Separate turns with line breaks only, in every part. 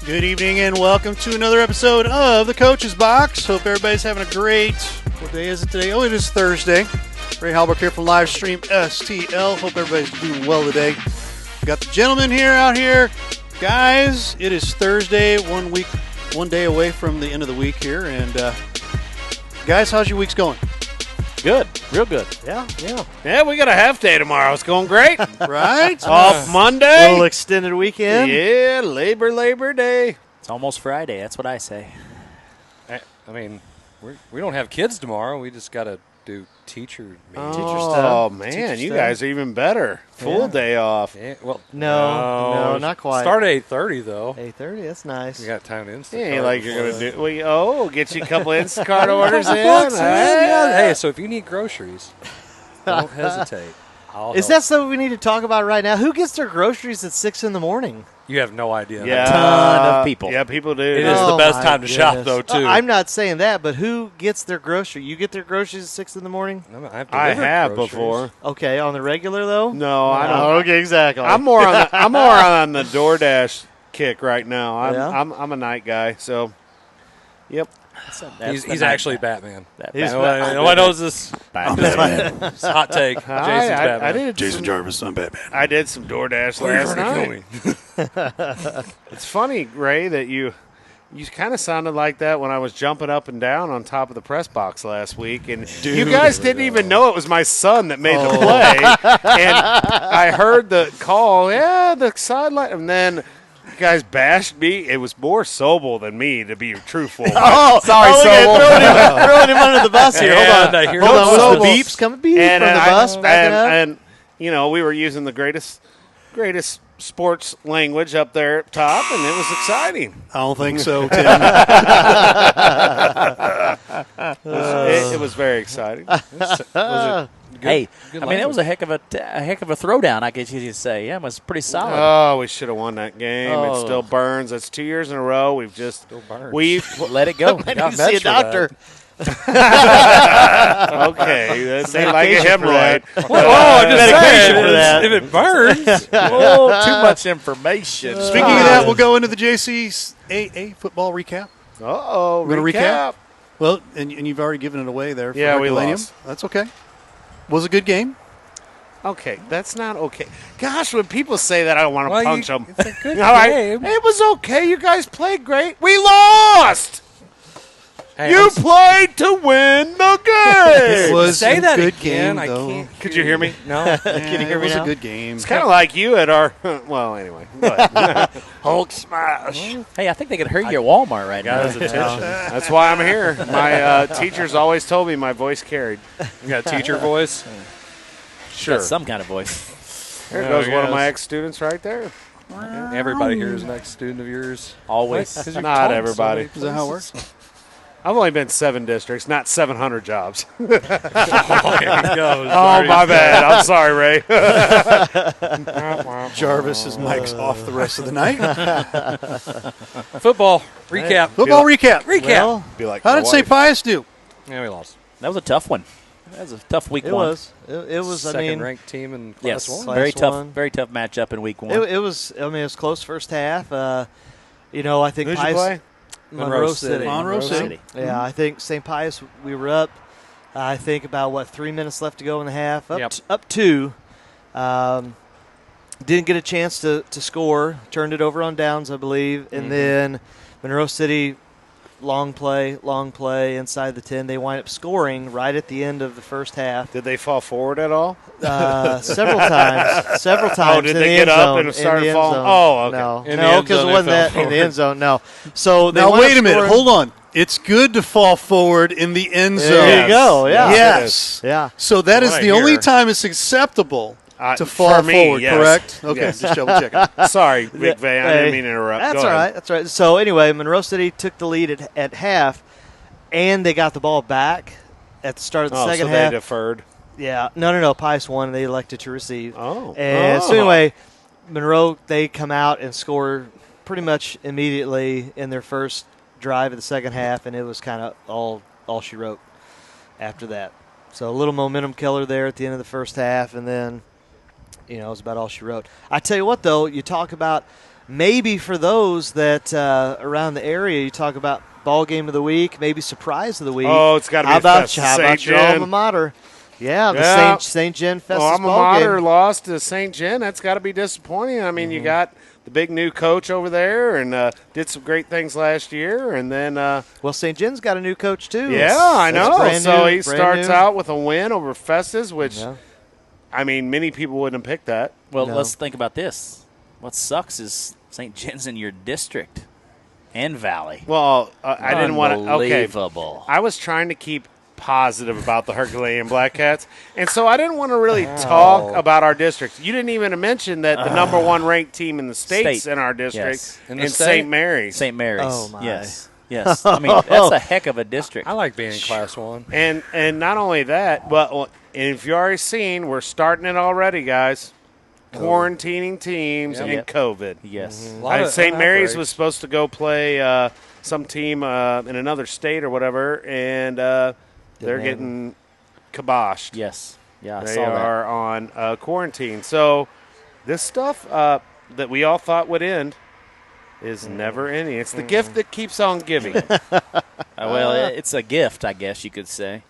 Good evening and welcome to another episode of the Coach's Box. Hope everybody's having a great, what day is it today? Oh, it is Thursday. Ray Halbrook here from Livestream STL. Hope everybody's doing well today. We got the gentlemen out here. Guys, it is Thursday, 1 day away from the end of the week here. And guys, how's your week's going?
Good, real good.
Yeah, we got a half day tomorrow. It's going great.
Right?
Off Monday.
A little extended weekend.
Yeah, Labor Day.
It's almost Friday. That's what I say.
I mean, we don't have kids tomorrow. We just got to do teacher meetings.
Oh, man, you guys are even better. Full day off.
Yeah, well,
No, not quite.
Start at 8:30 though.
8:30. That's nice.
We got time to Instacart.
Yeah, like you're going to do. Get you a couple Instacart orders in.
Hey, so if you need groceries, don't hesitate.
Is that something we need to talk about right now? Who gets their groceries at 6 in the morning?
You have no idea.
Yeah.
A ton of people.
Yeah, people do.
It is the best time to shop, though, too.
I'm not saying that, but who gets their grocery? You get their groceries at 6 in the morning?
I have before.
Okay, on the regular though?
No, I don't.
Okay, exactly.
I'm more on the DoorDash kick right now. I'm a night guy, so yep.
He's actually Batman.
Nobody
knows this. It's a hot take. Jason's Batman.
I did
Jason Jarvis, I'm Batman.
I did some DoorDash last night. It's funny, Ray, that you kind of sounded like that when I was jumping up and down on top of the press box last week, and you guys didn't even know it was my son that made the play. And I heard the call, the sideline, and then you guys bashed me. It was more Sobel than me, to be truthful.
Sorry, Sobel. Throwing him under the bus here.
Yeah.
Hold on. Was the beeps coming from the bus backing up?
And we were using the greatest sports language up there at top, and it was exciting.
I don't think so, Tim.
It was very exciting.
It was a heck of a throwdown, I guess you could say. Yeah, it was pretty solid.
Oh, we should have won that game.
Oh.
It still burns. That's 2 years in a row. We've just
Let it go.
Got
You see a doctor.
okay. They like a hemorrhoid.
I'm just
Medication
saying,
for that.
if it burns.
Too much information.
Speaking of that, we'll go into the JCAA football recap.
Uh-oh.
We're going to
recap.
Well, and you've already given it away there. For
Yeah, we
Herculaneum.
lost.
That's okay. Was a good game.
Okay, that's not okay. Gosh, when people say that, I don't want to punch them.
It's a good
All right.
game.
It was okay. You guys played great. We lost.
Hey,
You played to win the game.
It was
say
a
that
good
again.
game,
I
though.
can't.
Could you hear me?
No.
Can you hear
it
me
was
now?
a good game.
It's kind of like you at our. Well, anyway. Go ahead. Hulk smash.
Hey, I think they could hear you at Walmart right now.
Got his attention.
That's why I'm here. My teachers always told me my voice carried.
You got a teacher voice?
Sure.
Got some kind of voice.
There
Yeah,
goes
I
one of my
guess.
ex-students right there.
Everybody here is an ex-student of yours.
Always.
'Cause you're
Not
taught
everybody.
so many
Is that how it
places.
works?
I've only been 7 districts, not 700 jobs.
Oh, here he goes.
Oh, my bad. I'm sorry, Ray.
Jarvis's mic's off the rest of the night.
Football recap.
Football recap.
Recap.
Well,
Be like
How
my
did St.
wife.
Pius do?
Yeah, we lost.
that was a tough one. That was a tough week
It
one.
was. It was.
Second ranked team in class
Yes,
one.
very
Class
tough.
one.
Very tough matchup in week one.
It was. I mean, it was close first half. I think
Who'd you
Pius,
play?
Monroe City.
Monroe City.
Yeah, I think St. Pius. We were up. I think about 3 minutes left to go in the half. Up 2. Didn't get a chance to score. Turned it over on downs, I believe, and then Monroe City. Long play inside the 10. They wind up scoring right at the end of the first half.
Did they fall forward at all?
Several times.
Oh, did they get up and start falling? Oh, okay.
In the
No,
end
because
zone,
it wasn't
they fell
that in the end zone. No. So they
Now,
wound
wait
up
a minute.
scoring-
Hold on. It's good to fall forward in the end zone.
There you go. Yeah.
Yes.
Yeah.
So that is
Right
the only
here.
time it's acceptable to
For
fall
me,
forward,
yes.
correct? Okay,
Yes.
just double checking.
Sorry, Big Van. I didn't mean to interrupt.
That's
Go
all
ahead.
right. That's right. So anyway, Monroe City took the lead at half, and they got the ball back at the start of the second
so
half.
they deferred.
Yeah. No. Pius won. They elected to receive.
Oh.
And so anyway, Monroe, they come out and score pretty much immediately in their first drive of the second half, and it was kind of all she wrote after that. So a little momentum killer there at the end of the first half, and then, it was about all she wrote. I tell you what, though, you talk about maybe for those that around the area, you talk about ball game of the week, maybe surprise of the week.
Oh, it's got to be
How about
St.
your
Jen.
alma mater? Yeah, the St. Jen Festus
alma
ball
mater
game.
lost to St. Jen. That's got to be disappointing. I mean, you got the big new coach over there and did some great things last year. And then
well, St. Jen's got a new coach, too.
yeah, I know. So he
brand
starts
new.
out with a win over Festus, which,
Yeah.
I mean, many people wouldn't have picked that.
Well,
No.
let's think about this. What sucks is St. Jen's in your district and valley.
Well, I didn't want to. Okay,
Unbelievable.
I was trying to keep positive about the Herculean Black Cats, and so I didn't want to really talk about our district. You didn't even mention that the number one ranked team in the state's in our district,
Yes.
In the state?
St. Mary's.
St. Mary's.
Oh, my.
Yes. Yes. I mean, that's a heck of a district.
I like being in Class 1.
And not only that, but if you already seen, we're starting it already, guys. Quarantining teams
Yeah.
and
Yep.
COVID.
Yes.
A lot of
St. Mary's
outbreaks.
was supposed to go play some team in another state or whatever, and they're
happen.
getting kiboshed.
Yes. Yeah, I
They
saw that.
are on quarantine. So this stuff that we all thought would end is never ending. It's the gift that keeps on giving.
Well, it's a gift, I guess you could say.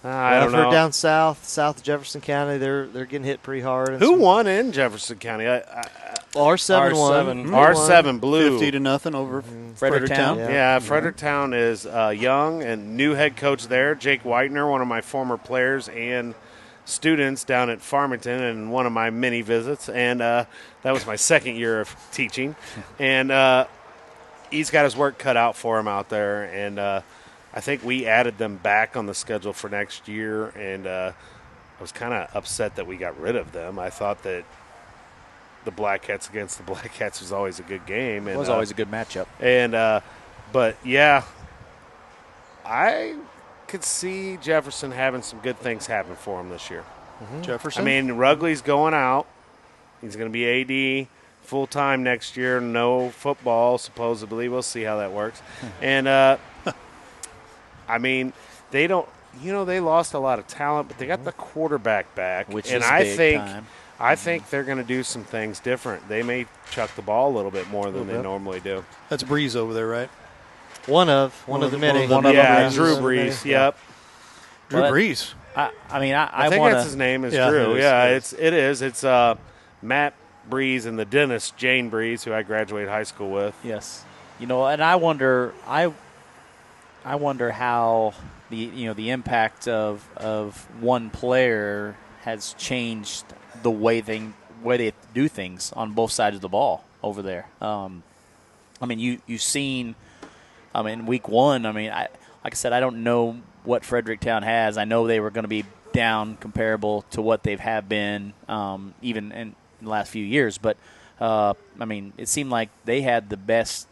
I don't
I've heard
know.
down south of Jefferson County, they're getting hit pretty hard. And
Who
some-
won in Jefferson County?
R7 won.
R7.
R7 Blue.
50-0 over
Fredericktown.
Fredericktown.
Yeah.
Yeah, Fredericktown is young and new head coach there, Jake Whitener, one of my former players and students down at Farmington, and one of my many visits. And that was my second year of teaching. And he's got his work cut out for him out there. And I think we added them back on the schedule for next year. And I was kind of upset that we got rid of them. I thought that the Black Cats against the Black Cats was always a good game.
It
And,
was always a good matchup.
and but yeah, I could see Jefferson having some good things happen for him this year.
Jefferson.
I mean, Rugley's going out. He's going to be AD full time next year. No football, supposedly. We'll see how that works. And I mean, they don't. You know, they lost a lot of talent, but they got the quarterback back,
Which
and
is
I
big
think.
time.
I think they're going to do some things different. They may chuck the ball a little bit more than they normally do.
That's Breeze over there, right?
One of the many.
One of them,
Yeah,
yeah.
Drew
One of the many.
Brees. Yep.
Drew
Well,
Breeze.
I mean,
I think
want
that's his name is
Yeah,
Drew.
it is,
Yeah,
it is.
It's Matt Breeze and the dentist Jane Breeze, who I graduated high school with.
Yes, you know, and I wonder how the impact of one player has changed the way they do things on both sides of the ball over there. I mean, you've seen, week one. I mean, like I said, I don't know what Fredericktown has. I know they were going to be down comparable to what they've have been even in the last few years. But, I mean, it seemed like they had the best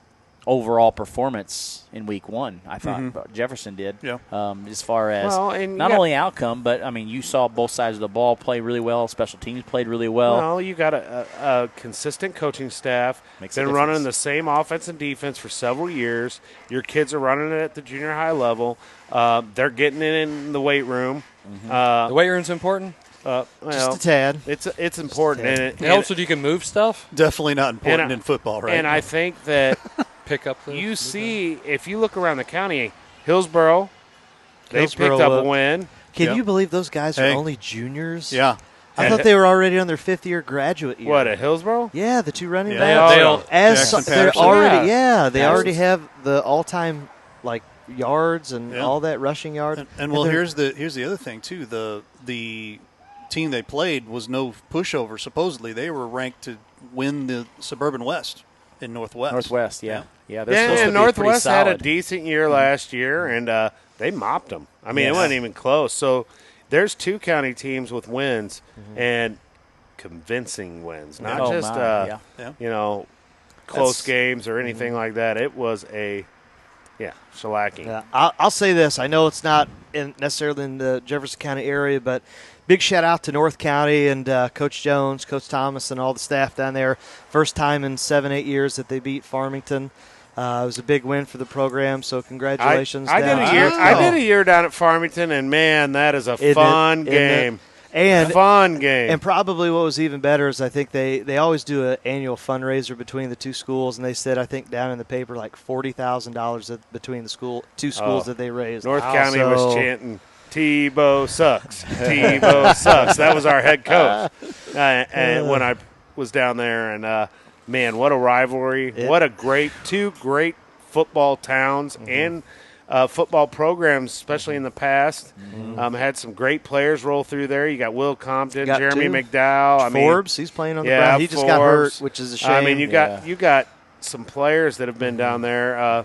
overall performance in week one, I thought. Jefferson did.
Yeah.
As far as not only outcome, but, I mean, you saw both sides of the ball play really well. Special teams played really well.
Well, you got a consistent coaching staff.
Makes a
Been running
difference.
the same offense and defense for several years. Your kids are running it at the junior high level. They're getting it in the weight room.
The weight room's important.
Well,
Just a tad.
it's important.
tad.
And
It helps if you can move stuff,
Definitely not important
And I-
in football, right?
And I think that
pick up the.
you see, if you look around the county, Hillsboro, they
Hillsboro
picked up a
up.
win.
Can
Yep.
you believe those guys are
Hey.
only juniors?
yeah.
I thought they were already on their fifth-year graduate year.
What, at Hillsboro?
Yeah, the two running
Yeah,
backs.
they all-
As
Jackson
they're
Patterson.
already,
Yeah.
they
Patterson.
already have the all-time like yards and
Yeah.
all that rushing yards.
And well,
they're-
here's the other thing too. The team they played was no pushover. Supposedly, they were ranked to win the Suburban West in Northwest.
Northwest, yeah. Yeah, they're
Yeah,
supposed
and
to be pretty
Northwest had a
solid.
decent year last year, and they mopped them. I mean,
Yes.
it wasn't even close. So there's two county teams with wins and convincing wins, not
Oh,
just
my, yeah.
you know, close
That's-
games or anything like that. It was a shellacking.
Yeah, I'll say this. I know it's not necessarily in the Jefferson County area, but big shout out to North County and Coach Jones, Coach Thomas, and all the staff down there. First time in 7-8 years that they beat Farmington. It was a big win for the program, so congratulations.
I did
down
a
to
year.
North
I
County.
did a year down at Farmington, and man, that is a
Isn't it?
fun
Isn't it?
game.
And
Fun game.
And probably what was even better is I think they always do an annual fundraiser between the two schools, and they said I think down in the paper like $40,000 between the two schools that they raised.
North County was chanting, Tebow sucks. Tebow sucks. That was our head coach. And when I was down there, and man, what a rivalry! What a two great football towns and football programs, especially in the past. Had some great players roll through there. You got Will Compton, Jeremy McDowell.
Forbes, he's playing on the ground. He just got hurt, which is a shame.
I mean, you got some players that have been down there.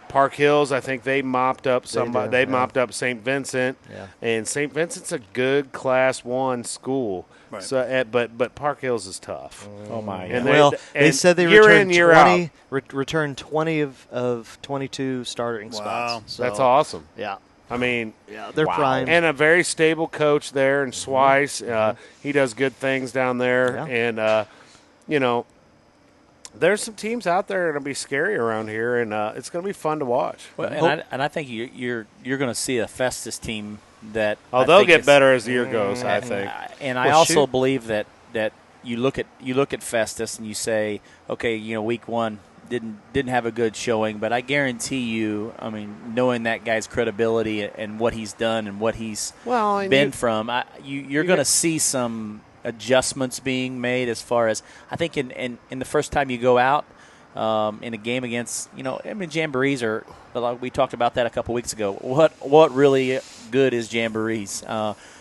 Park Hills, I think they mopped up somebody. They mopped up St. Vincent, and St. Vincent's a good Class 1 school. Right. So, but Park Hills is tough.
Oh my!
And they said they returned 20 of 22 starting spots. So,
that's awesome.
Yeah.
I mean,
they're primed.
And a very stable coach there in Swice. He does good things down there, and there's some teams out there that'll be scary around here, and it's going to be fun to watch.
Well, and I think you're going to see a Festus team that
they'll get better as the year goes. I think,
and I also believe that you look at Festus and you say, okay, week 1 didn't have a good showing, but I guarantee you, I mean, knowing that guy's credibility and what he's done and what he's been from, you're going to see some adjustments being made as far as I think in the first time you go out in a game against jamborees are, like we talked about that a couple weeks ago. What really good is jamborees?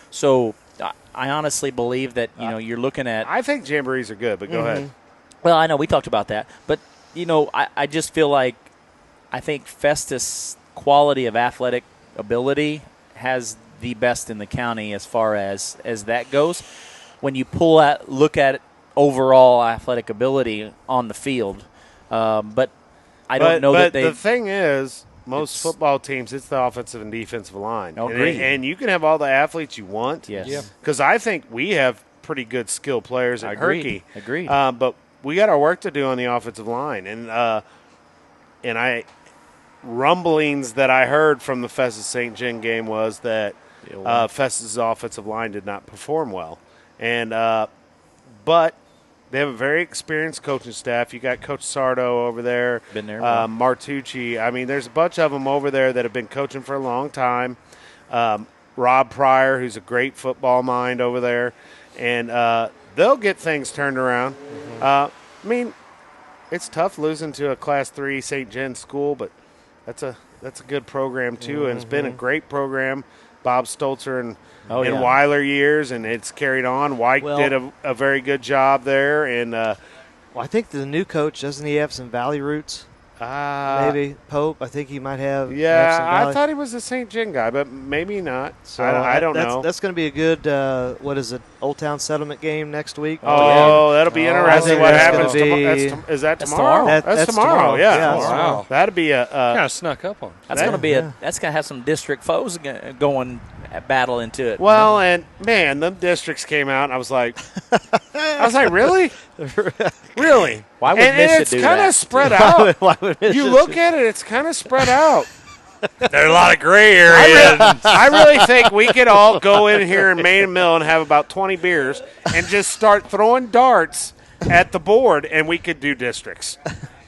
So I honestly believe that you're looking at.
I think jamborees are good, but go ahead.
Well, I know we talked about that, but I just feel like I think Festus' quality of athletic ability has the best in the county as far as that goes. When you look at overall athletic ability on the field, but I don't know that they.
The thing is, most football teams, it's the offensive and defensive line. And you can have all the athletes you want.
Yes.
Because I think we have pretty good skilled players at Herky.
Agreed.
But we got our work to do on the offensive line, and rumblings that I heard from the Festus St. John game was that Festus' offensive line did not perform well. And but they have a very experienced coaching staff. You got Coach Sardo over there.
Been there.
Martucci. I mean, there's a bunch of them over there that have been coaching for a long time. Rob Pryor, who's a great football mind over there. And they'll get things turned around. I mean, it's tough losing to a Class 3 St. John school, but that's a good program too, and it's been a great program. Bob Stolzer and Weiler years, and it's carried on. White did a very good job there. And
I think the new coach, doesn't he have some Valley roots? Maybe Pope. I think he might have.
Yeah,
some Valley.
I thought he was a St. John guy, but maybe not. So I don't know.
That's going to be a good, what is it, Old Town Settlement game next week?
That'll be interesting. What happens tomorrow? Is that tomorrow?
That's
tomorrow. Yeah.
Wow.
That'd be a
kind of snuck up on.
That's going to be that's going to have some district foes going battle into it.
Well, and man, them districts came out, and I was like, really? Really?
Why would
and it's kind of spread out. You look at it, it's kind of spread out.
There are a lot of gray areas.
I really think we could all go in here in Main and Mill and have about 20 beers and just start throwing darts at the board, and we could do districts.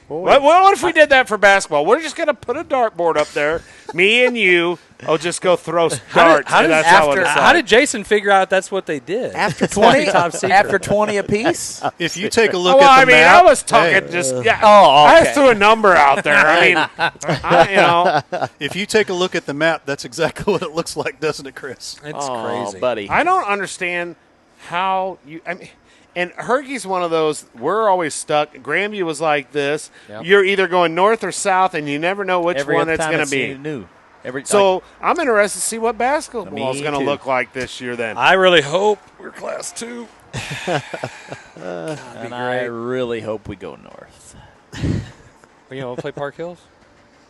What if we did that for basketball? We're just going to put a dartboard up there. Me and you will just go throw darts.
How did Jason figure out that's what they did?
After 20, after 20 apiece?
If you take a look at the
I
map.
was talking I just threw a number out there. I mean,
if you take a look at the map, that's exactly what it looks like, doesn't it, Chris?
It's crazy.
Buddy.
I don't understand how you – I mean – and Herky's one of those, we're always stuck. Grandview was like this. Yep. You're either going north or south, and you never know which one it's going to be.
New.
I'm interested to see what basketball is going to look like this year then.
I really hope we're Class 2.
And I really hope we go north.
We'll play Park Hills?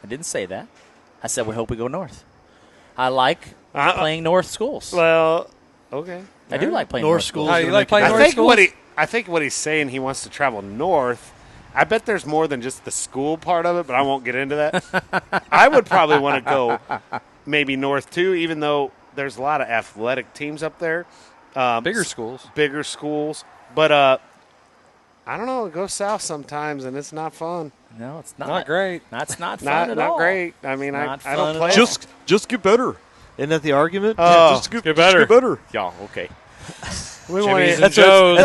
I didn't say that. I said we hope we go north. I like playing north schools.
Well, okay.
I do like playing north schools.
You like playing north schools?
I think what he's saying, he wants to travel north. I bet there's more than just the school part of it, but I won't get into that. I would probably want to go maybe north too, even though there's a lot of athletic teams up there.
Bigger schools.
But I don't know. It goes south sometimes, and it's not fun.
No, it's not.
Not great.
That's not fun at all.
Not great. I mean, I
Not
don't
fun at
play.
all.
Just get better. Isn't that the argument?
Just
get
better.
Just get better.
Yeah, okay.
We
Jimmy's
want
and Joe's.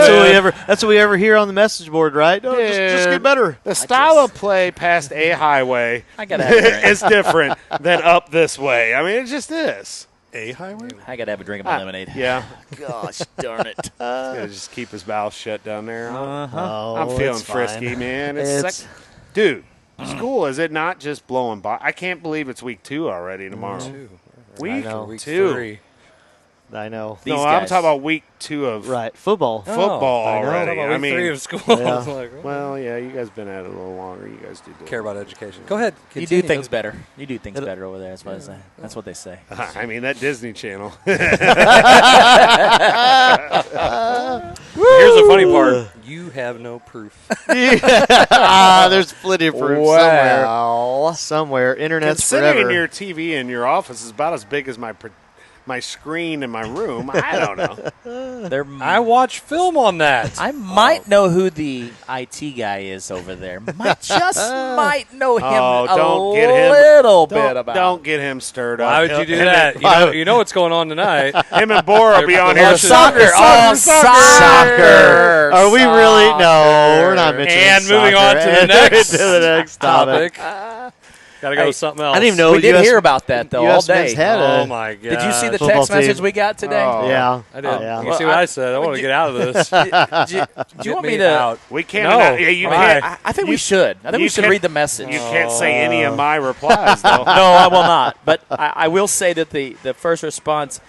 That's what we ever hear on the message board, right? No, just get better.
the style of play past a highway
I got to have a drink.
is different than up this way. I mean, it just is.
A highway?
I got to have a drink of my lemonade.
Yeah.
Gosh darn it.
Gotta just keep his mouth shut down there.
Oh,
I'm feeling
it's fine.
frisky, man.
It's-
Dude, school, is it not just blowing by? I can't believe it's week 2 already tomorrow. Week
know.
Week
2.
3.
I know.
These
No, I'm
guys.
talking about week 2 of
Right, football.
football
I know.
already.
Week
I mean,
3 of school.
Yeah.
It's like,
well, yeah, you guys been at it a little longer. You guys do.
care about education. Go ahead.
You
Continue.
do things better. You do things better over there. That's what I say. That's what they say.
I mean, that Disney Channel.
Here's the funny part. You have no proof.
There's plenty of proof somewhere.
Well,
Somewhere. Internet's
Considering
forever.
your TV in your office is about as big as my screen in my room, I don't know.
I watch film on that.
I might know who the IT guy is over there. Might know him
don't
a
get him.
little bit about.
Don't get him stirred up.
Why would you do that? You know what's going on tonight.
Him and Bora will be on here.
watching
Soccer. Soccer.
Are we really? No, we're not mentioning
And moving
soccer.
on to the next
To the next topic.
Got to go with something else.
I didn't even know
We did
US
hear about that though
US
all
men's
day.
had
Oh
a-
my god!
Did you see the
Football
text message
team.
we got today?
Oh.
Yeah.
I did.
yeah.
You see what I said? I want to get out of this.
Do you want me to?
out?
We can't.
No.
Yeah, you
Why?
can't.
I think we should. I think
you
we should
can't-
read the message.
You can't say any of my replies though.
No, I will not. But I will say that the first response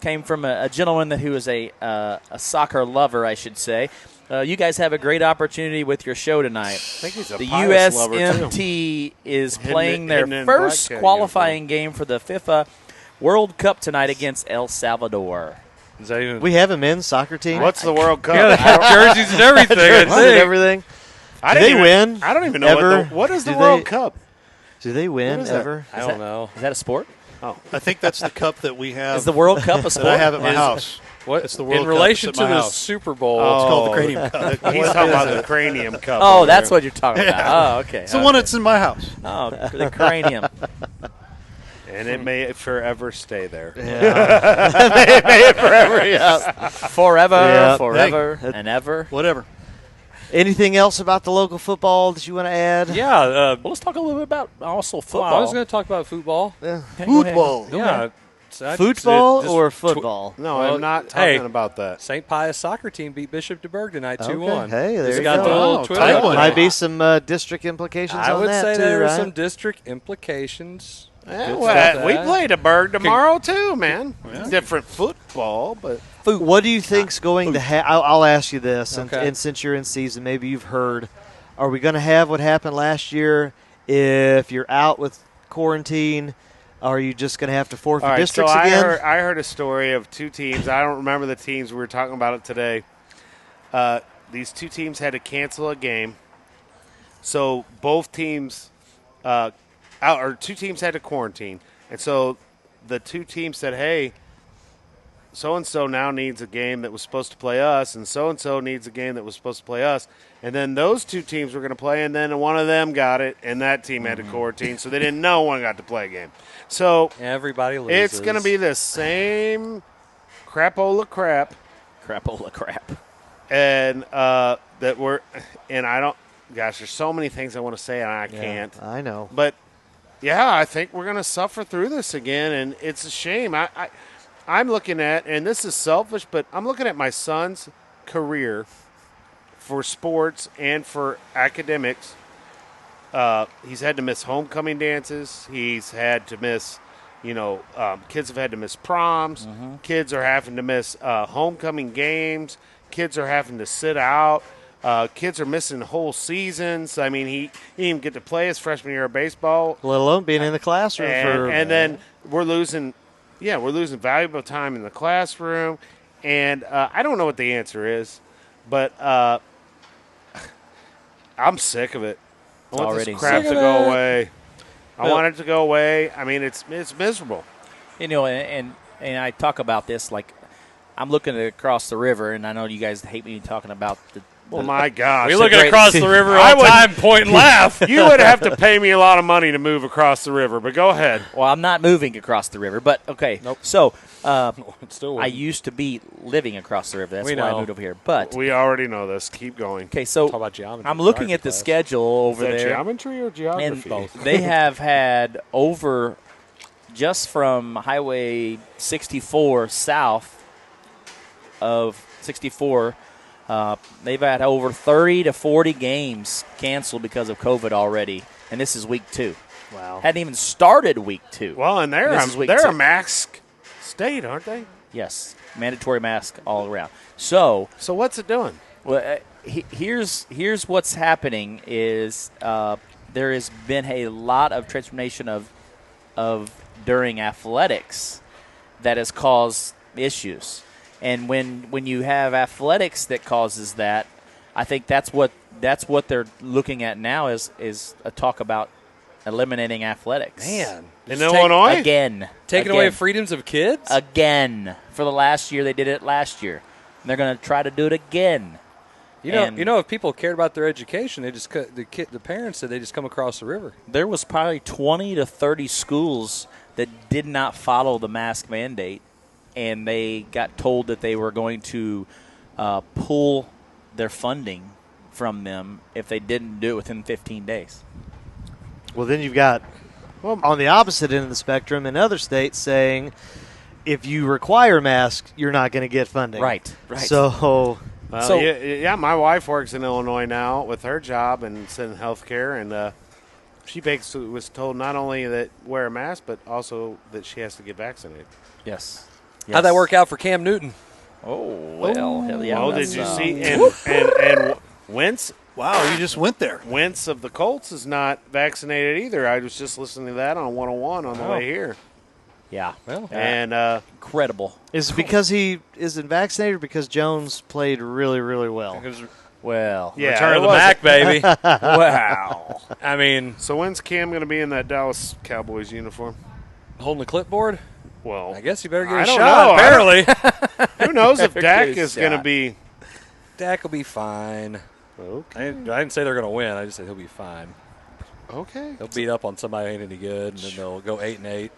came from a gentleman who is a soccer lover, I should say. You guys have a great opportunity with your show tonight.
I think he's a
The
Pius lover, too.
USMT is
Hidden-
playing their
hidden in
first
black cat
qualifying game for the FIFA World Cup tonight against El Salvador.
Is that even?
We have a men's soccer team.
What's the World Cup?
Yeah, they have jerseys and everything. I
Jerseys and
think.
everything.
I
Do
didn't
they
even-
win
I don't even know
ever?
what is the
Do
World
they-
Cup.
Do they win
What is that?
ever?
I don't know.
Is that a sport?
I think that's the cup that we have.
Is the World Cup a sport?
that I have at my
Is-
house.
What
It's the World
in
Cup.
relation
It's
to
at my
the
house.
Super Bowl?
It's called the Cranium Cup.
He's talking about the Cranium Cup.
Oh,
over
that's
there.
what you're talking about. Oh, okay.
It's the one that's in my house.
Oh, the cranium.
And it may forever stay there.
May it forever. Yeah.
Forever,
Yeah.
forever,
Hey.
and ever.
Whatever.
Anything else about the local football that you want to add?
Yeah.
Well, let's talk a little bit about also football.
I was going to talk about football.
Yeah.
Okay, go ahead.
Football.
Go
Yeah.
ahead.
Football
Just
or football?
No,
Well,
I'm not talking
hey.
about that.
St. Pius soccer team beat Bishop DeBerg tonight 2-1.
Hey, there
Just
you
got
go.
the little
Wow,
Twitter.
tight one.
Might be some district implications
I
on
would
that
say
too,
there are
right?
some district implications.
Yeah,
Good
well,
stuff,
we
that.
played a Berg tomorrow too, man.
Yeah.
Different football, but
What do you think's going to happen? I'll ask you this,
Okay.
and since you're in season, maybe you've heard. Are we going to have what happened last year? If you're out with quarantine, are you just going to have to forfeit
all right. So
districts
I
again?
heard a story of two teams. I don't remember the teams. We were talking about it today. These two teams had to cancel a game, so both teams, two teams had to quarantine, and so the two teams said, "Hey, so and so now needs a game that was supposed to play us, and so needs a game that was supposed to play us." And then those two teams were going to play, and then one of them got it, and that team had to quarantine, so they didn't know one got to play a game. So
Everybody loses.
it's going to be the same crapola crap,
Crapola crap.
and that we're and I don't. Gosh, there's so many things I want to say, and I
Yeah,
can't.
I know.
But yeah, I think we're going to suffer through this again, and it's a shame. I'm looking at, and this is selfish, but I'm looking at my son's career for sports and for academics. He's had to miss homecoming dances. He's had to miss, kids have had to miss proms.
Mm-hmm.
Kids are having to miss homecoming games. Kids are having to sit out. Kids are missing whole seasons. I mean, he didn't even get to play his freshman year of baseball.
Let alone being in the classroom for.
And then we're losing valuable time in the classroom. And I don't know what the answer is, but I'm sick of it. I want
Already
this crap
sick
to
of
go
it.
away. I
Well-
want it to go away. I mean, it's miserable.
And I talk about this like I'm looking across the river, and I know you guys hate me talking about the.
Oh, my gosh.
We look across the river all the time, point and laugh.
You would have to pay me a lot of money to move across the river, but go ahead.
Well, I'm not moving across the river, but okay.
Nope.
So
Still
I used to be living across the river. That's
We
why I
know.
moved over here. But
We already know this. Keep going.
okay, so
Talk about geometry.
I'm looking at the
class.
schedule over
Is that
there.
geometry or
And
geography?
they have had over just from Highway 64 south of 64. They've had over 30 to 40 games canceled because of COVID already, and this is week 2.
Wow.
Hadn't even started week 2.
Well, and
This is week
they're
2.
a mask state, aren't they?
Yes, mandatory mask all around. So,
So what's it doing?
well, here's what's happening is there has been a lot of transformation of during athletics that has caused issues. And when you have athletics that causes that, I think that's what they're looking at now is a talk about eliminating athletics.
Man.
In
Just
Illinois?
Again.
Taking away freedoms of kids?
Again. For the last year, they did it last year. And they're going to try to do it again.
You know, if people cared about their education, they just the parents said they just come across the river.
There was probably 20 to 30 schools that did not follow the mask mandate, and they got told that they were going to pull their funding from them if they didn't do it within 15 days.
Well, then you've got on the opposite end of the spectrum in other states saying if you require masks, you're not going to get funding.
Right.
So,
Well,
So-
yeah, my wife works in Illinois now with her job and it's in healthcare, and she basically was told not only that wear a mask, but also that she has to get vaccinated.
Yes.
How'd that work out for Cam Newton?
Oh, well. Hell yeah.
Oh, did
that's,
you see? And Wentz
Wow, you just went there.
Wentz of the Colts is not vaccinated either. I was just listening to that on 101 on the way here.
Yeah.
Well,
And
Incredible.
is it because he isn't vaccinated or because Jones played really, really well?
Well.
yeah,
Return
it
of the
was.
Mac, baby.
Wow.
I mean,
So when's Cam going to be in that Dallas Cowboys uniform?
holding the clipboard?
Well,
I guess you better get
I
a
don't
shot,
know.
apparently.
who knows if Dak
Get a
is going to
shot.
be.
Dak will be fine.
Okay.
I didn't say they're going to win. I just said he'll be fine.
Okay.
They'll beat up on somebody who ain't any good, and then they'll go 8-8.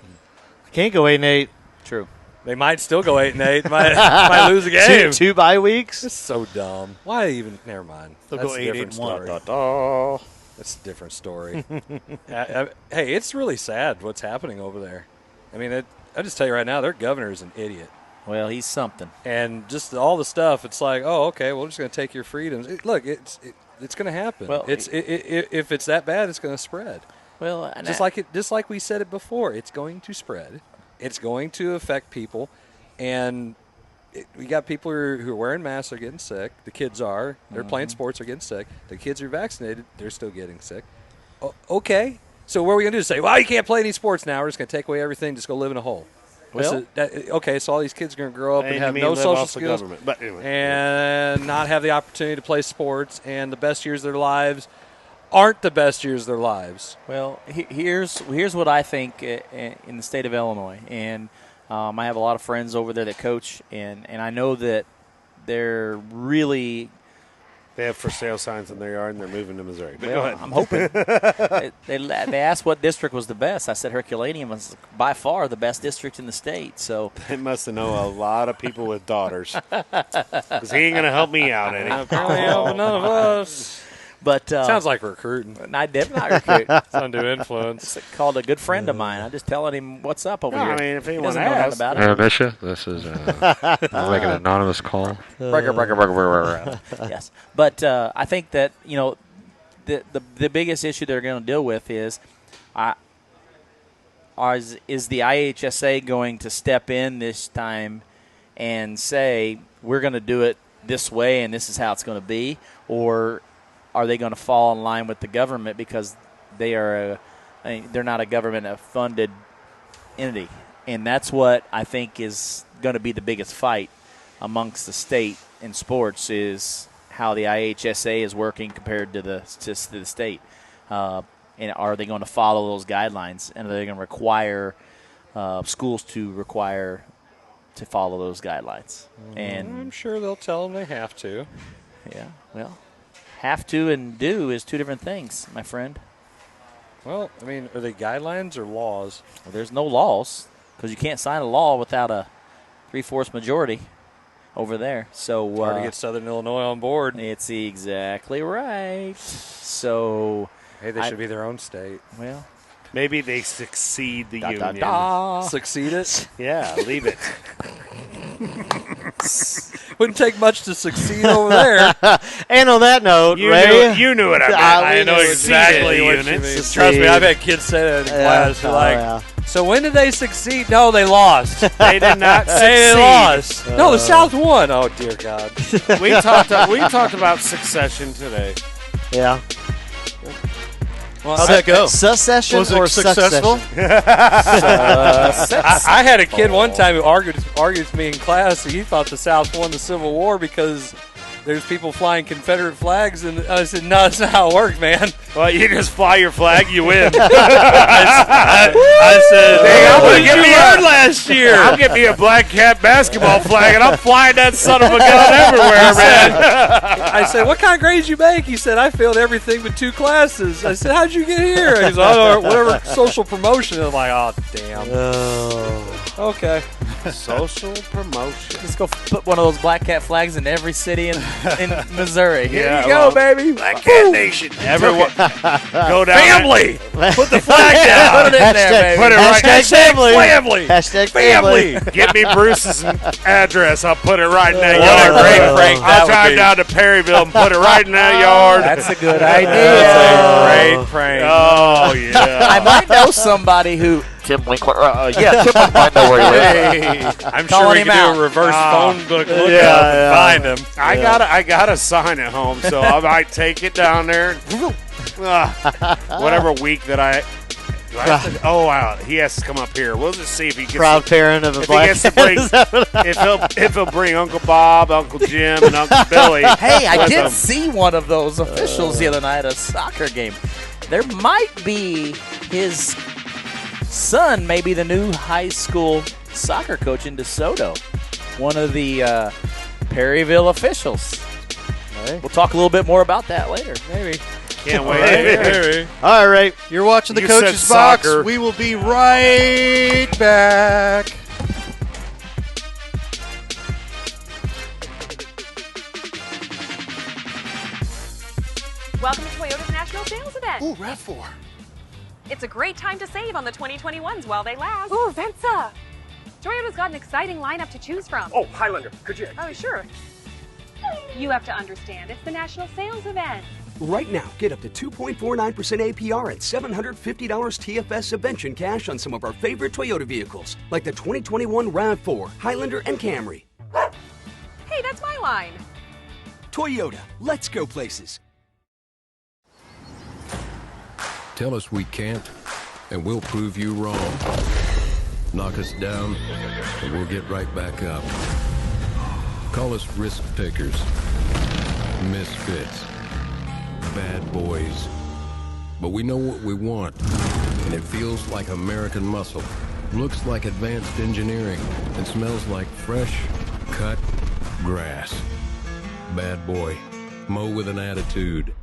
Can't go 8-8.
True.
They might still go 8-8. Might lose a game.
Two bye weeks.
It's so dumb. Why even? Never mind.
They'll
That's
go
a
8-8
different
and 1.
story.
Oh.
That's a different story. Hey, it's really sad what's happening over there. I mean, I just tell you right now, their governor is an idiot.
Well, he's something.
And just all the stuff, it's like, oh, okay, well, we're just going to take your freedoms. Look, it's going to happen.
Well,
if it's that bad, it's going to spread.
Well,
Just like we said it before, it's going to spread. It's going to affect people, and we got people who are wearing masks are getting sick. The kids are. They're playing sports are getting sick. The kids are vaccinated. They're still getting sick. Okay, so what are we going to do? Say, well, you can't play any sports now. We're just going to take away everything. Just go live in a hole.
Well-
Okay, so all these kids are going to grow up and
And
have
you
no
mean live
social
off the
skills
government. But anyway.
and not have the opportunity to play sports, and the best years of their lives aren't the best years of their lives.
Well, here's what I think in the state of Illinois, and I have a lot of friends over there that coach, and I know that they're really.
They have for sale signs in their yard and they're moving to Missouri. But go
Well,
ahead.
I'm hoping. they asked what district was the best. I said Herculaneum was by far the best district in the state. So
They must have known a lot of people with daughters. Because he ain't going to help me out any.
Apparently, none of us.
But
Sounds like recruiting.
I did not recruit.
It's undue influence.
Called a good friend of mine. I'm just telling him what's up over
No,
here.
I mean, if
He
anyone
doesn't know nothing
asks.
about
Hey,
it.
Misha, this is I'll make an anonymous call.
Yes, but I think that the biggest issue they're going to deal with is the IHSA going to step in this time and say we're going to do it this way and this is how it's going to be, or are they going to fall in line with the government because they're not a government funded entity, and that's what I think is going to be the biggest fight amongst the state in sports is how the IHSA is working compared to the state. And are they going to follow those guidelines? And are they going to require schools to require to follow those guidelines. And
I'm sure they'll tell them they have to.
yeah, well, have to and do is two different things, my friend.
Well, I mean, are they guidelines or laws?
Well, there's no laws because you can't sign a law without a 3/4 majority over there. So
Hard to get Southern Illinois on board.
It's exactly right. So
Hey, they should be their own state.
well,
Maybe they succeed the
da,
union.
da, da.
Succeed it?
Yeah, leave it.
Wouldn't take much to succeed over there.
And on that note,
You
Ray,
knew what I meant.
I
I know exactly what you mean.
Trust me, I've had kids say that in class. They're like,
yeah.
so when did they succeed? No, they lost.
They did not
They
succeed.
lost. No, the South won. Oh, dear God.
We talked about succession today.
Yeah.
Well,
How'd that go?
Succession
Was it
or
successful?
I had a kid one time who argued with me in class. He thought the South won the Civil War because there's people flying Confederate flags, and I said, no, that's not how it works, man.
Well, you just fly your flag, you win.
I said,
Hey, I'm
what
gonna
did
get
you
me
learn last year?
I'll get me a Black Cat basketball flag, and I'm flying that son of a gun everywhere, man.
I said, what kind of grades you make? He said, I failed everything but 2 classes. I said, how'd you get here? He said, oh, whatever social promotion. I'm like, oh, damn. Okay.
Social promotion.
Just go put one of those Black Cat flags in every city in Missouri. Here
Yeah,
you go,
well,
baby.
Black Cat Nation. Everyone, go down.
Family!
Put the flag down.
Put it in there, baby.
Put it right.
Hashtag family.
Family!
Hashtag family.
Get me Bruce's address. I'll put it right in that
What a
yard.
great prank that
I'll
would
drive
be.
down to Perryville and put it right in that yard.
That's a good idea.
That's a great prank.
Oh yeah.
I might know somebody who.
Tim Winkler. Yeah, Tim might know where he lives.
I'm sure
Calling
we
him
could do
out.
a reverse phone book lookup
Yeah,
and find him.
I got a sign at home, so I might take it down there. Whatever week that I. Do I have to, oh wow, he has to come up here. We'll just see if he gets.
Proud parent of a
If he
black
gets to
cat.
bring, if he'll bring Uncle Bob, Uncle Jim, and Uncle Billy.
Hey, I
with
did
him.
see one of those officials the other night at a soccer game. There might be his son, maybe the new high school soccer coach in DeSoto. One of the Perryville officials.
Hey.
We'll talk a little bit more about that later.
Maybe.
Can't wait.
All right, Ray.
You're watching the
You
Coach's
said
Box.
soccer.
We will be right back.
Welcome to Toyota's National Sales Event.
Ooh, RAV4.
It's a great time to save on the 2021s while they last. Ooh, Venza! Toyota's got an exciting lineup to choose from.
Oh, Highlander, could you?
Oh, sure. You have to understand, it's the National Sales Event.
Right now, get up to 2.49% APR and $750 TFS subvention cash on some of our favorite Toyota vehicles, like the 2021 RAV4, Highlander, and Camry.
Hey, that's my line.
Toyota, let's go places.
Tell us we can't, and we'll prove you wrong. Knock us down, and we'll get right back up. Call us risk takers, misfits, bad boys. But we know what we want, and it feels like American muscle, looks like advanced engineering, and smells like fresh, cut grass. Bad boy. Mow with an attitude.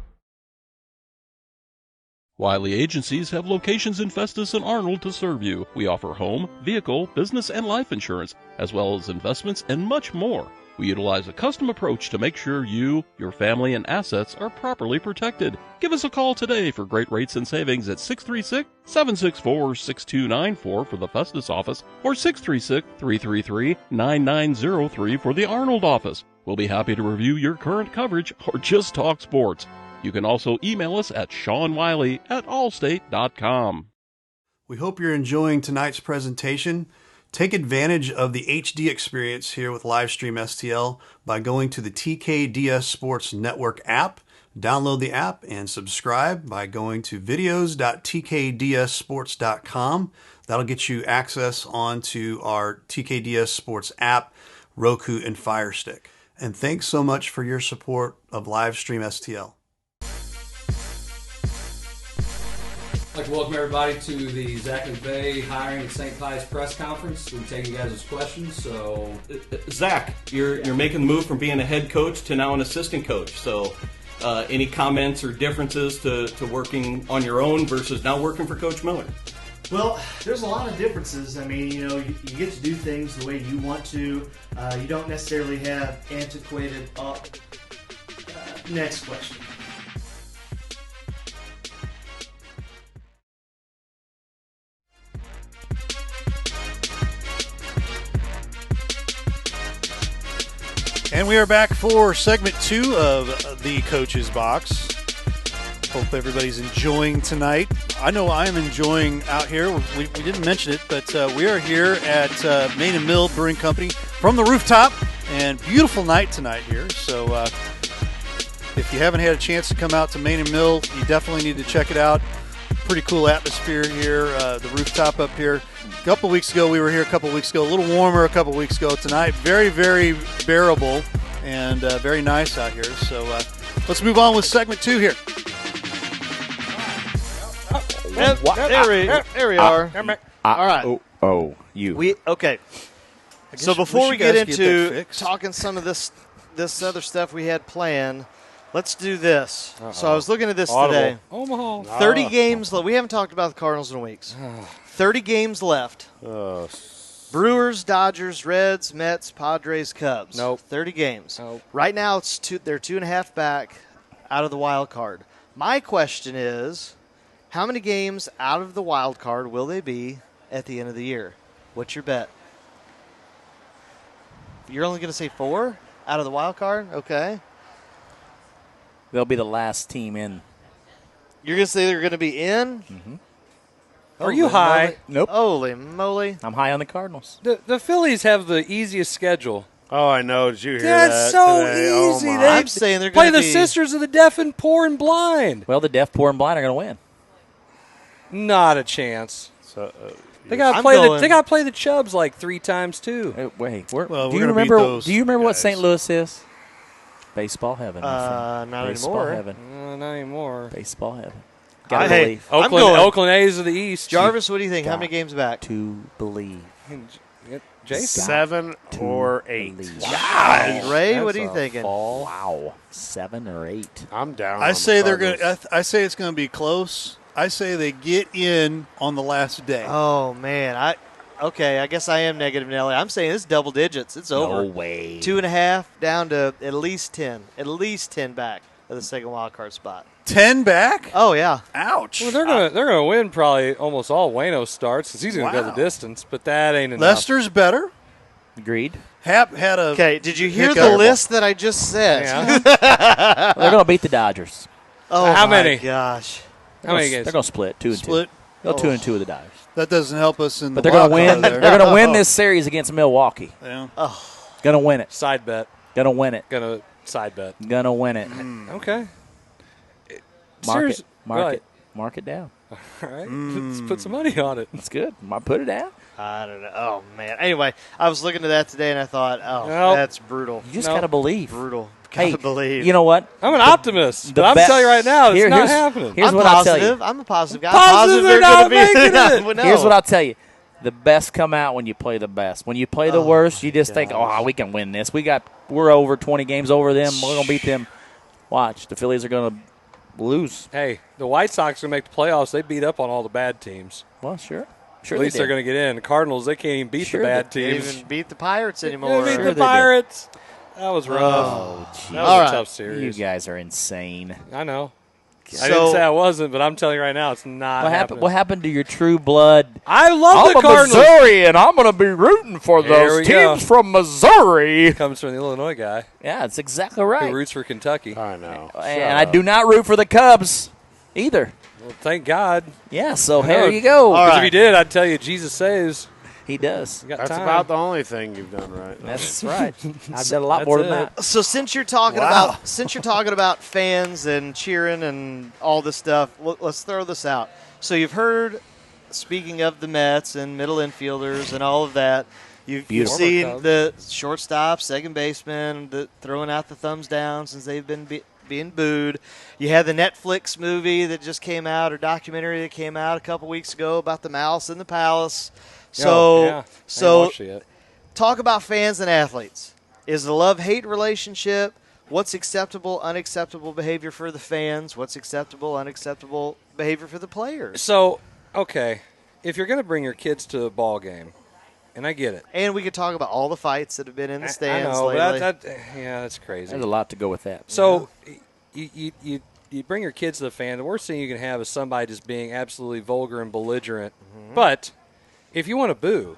Wiley Agencies have locations in Festus and Arnold to serve you. We offer home, vehicle, business, and life insurance, as well as investments and much more. We utilize a custom approach to make sure you, your family, and assets are properly protected. Give us a call today for great rates and savings at 636-764-6294 for the Festus office or 636-333-9903 for the Arnold office. We'll be happy to review your current coverage or just talk sports. You can also email us at SeanWiley@allstate.com.
We hope you're enjoying tonight's presentation. Take advantage of the HD experience here with Livestream STL by going to the TKDS Sports Network app. Download the app and subscribe by going to videos.tkdssports.com. That'll get you access onto our TKDS Sports app, Roku, and Fire Stick. And thanks so much for your support of Livestream STL.
I'd like to welcome everybody to the Zach McVay hiring at St. Pius press conference. We're taking you guys' questions. So,
Zach, you're making the move from being a head coach to now an assistant coach. So, any comments or differences to working on your own versus now working for Coach Miller?
Well, there's a lot of differences. I mean, you get to do things the way you want to. You don't necessarily have antiquated. Next question.
And we are back for segment 2 of the Coach's Box. Hope everybody's enjoying tonight. I know I am enjoying out here. We didn't mention it, but we are here at Main and Mill Brewing Company from the rooftop, and beautiful night tonight here. So if you haven't had a chance to come out to Main and Mill, you definitely need to check it out. Pretty cool atmosphere here, the rooftop up here. A couple weeks ago, we were here a couple weeks ago. A little warmer a couple weeks ago. Tonight, very, very bearable and very nice out here. So let's move on with segment 2 here.
There we are. All right. Okay. So before we get into talking some of this other stuff we had planned, let's do this. So I was looking at this today.
Omaha.
30 games left. We haven't talked about the Cardinals in weeks. 30 games left. Brewers, Dodgers, Reds, Mets, Padres, Cubs.
Nope.
30 games.
Nope.
Right now, they're 2.5 back out of the wild card. My question is, how many games out of the wild card will they be at the end of the year? What's your bet? You're only going to say 4 out of the wild card? Okay.
They'll be the last team in.
You're going to say they're going to be in?
Mm-hmm.
Are you high?
Moly.
Nope.
Holy moly.
I'm high on the Cardinals.
The Phillies have the easiest schedule.
Oh, I know. Did you hear
That's
that
so
today?
easy.
Oh,
They
I'm saying they're
play
going to
the
be
Sisters of the Deaf and Poor and Blind.
Well, the deaf, poor, and blind are going to win.
Not a chance.
So,
They got to play the Chubs like 3 times too.
Wait,
Well,
do
we're
you
gonna
remember?
beat those
Do you remember what
guys.
St. Louis is? Baseball heaven. my friend.
not
Baseball
anymore.
heaven.
Not anymore.
Baseball heaven. Gotta
Hey,
believe.
I'm going.
Oakland A's of the East.
Jarvis, what do you think? How
Got
many games back?
To believe.
Jason.
7 or 8.
Wow. Ray, what
That's
are you
a
thinking?
fall.
Wow. 7 or 8.
I'm down.
I
on
say
the
they're going.
Cardinals.
I say it's going to be close. I say they get in on the last day.
Oh, man. I guess I am negative, Nelly. I'm saying it's double digits. It's over.
No way.
2.5 down to at least 10. At least 10 back of the second wild card spot.
10 back?
Oh, yeah.
Ouch.
Well, they're gonna win probably almost all Waino starts because he's gonna go the
Wow.
distance, but that ain't enough.
Lester's better.
Agreed.
Hap had a.
Okay, did you hear
hiccup.
the list that I just said?
Yeah.
They're going to beat the Dodgers.
Oh,
How
my
many?
gosh.
How many games?
They're going to split 2 and 2.
Split.
Go 2 and 2 with the Dodgers.
That doesn't help us in
But
the
they're going to
wild
win.
card there.
They're going to win this series against Milwaukee.
Yeah.
Going to win it.
Side bet.
Going to win it.
Gonna side bet.
Going to win it.
Okay.
Mark it down.
All right. Let's put some money on it.
That's good. Put it down.
I don't know. Oh, man. Anyway, I was looking at that today, and I thought,
Nope.
that's brutal.
You just got to believe.
Brutal.
Hey,
Gotta believe.
you know what?
I'm an optimist, but I'm
best-
telling you right now, it's
Here-
not
here's-
happening.
Here's
I'm
what I'll tell
positive.
you.
I'm a positive guy.
Positive
they're
they're not
going to be.
making it.
Well, no.
Here's what I'll tell you. The best come out when you play the best. When you play the worst, you just think, "Oh, we can win this. We're over 20 games over them. We're gonna beat them." Watch, the Phillies are gonna lose.
Hey, the White Sox are going to make the playoffs. They beat up on all the bad teams.
Well, sure.
At least they're going to get in. The Cardinals, they can't even beat
Sure
the bad
They
teams.
even beat the Pirates
They
anymore.
beat
Sure
the
they did.
Pirates. That was rough.
Oh,
that
gee.
was
All
a
right.
tough
You
series.
guys are insane.
I know. I
So-
didn't say I wasn't, but I'm telling you right now, it's not happening.
What happened to your true blood?
I love the Cardinals.
Missouri, and I'm going to be rooting for
There
those
we go.
teams from Missouri.
Comes from the Illinois guy
Yeah, that's exactly
who
right.
roots for Kentucky.
I know.
And I do not root for the Cubs either.
Well, thank God.
Yeah, so
I
there
know.
you go.
All
Because
right.
if he did, I'd tell you Jesus saves.
He does.
You got
That's
time.
about the only thing you've done right.
That's right. I've done a lot
That's
more than
it.
that.
So since you're talking about fans and cheering and all this stuff, let's throw this out. So you've heard, speaking of the Mets and middle infielders and all of that, you've
Beautiful.
seen the shortstop, second baseman, throwing out the thumbs down since they've been being booed. You had the Netflix movie that just came out, or documentary that came out a couple weeks ago about the mouse in the palace. So talk about fans and athletes. Is the love-hate relationship? What's acceptable, unacceptable behavior for the fans? What's acceptable, unacceptable behavior for the players?
So, okay, if you're going to bring your kids to a ball game, and I get it.
And we could talk about all the fights that have been in the stands
I know,
lately.
that's crazy.
There's a lot to go with that.
So you bring your kids to the fan. The worst thing you can have is somebody just being absolutely vulgar and belligerent. Mm-hmm. But if you want to boo,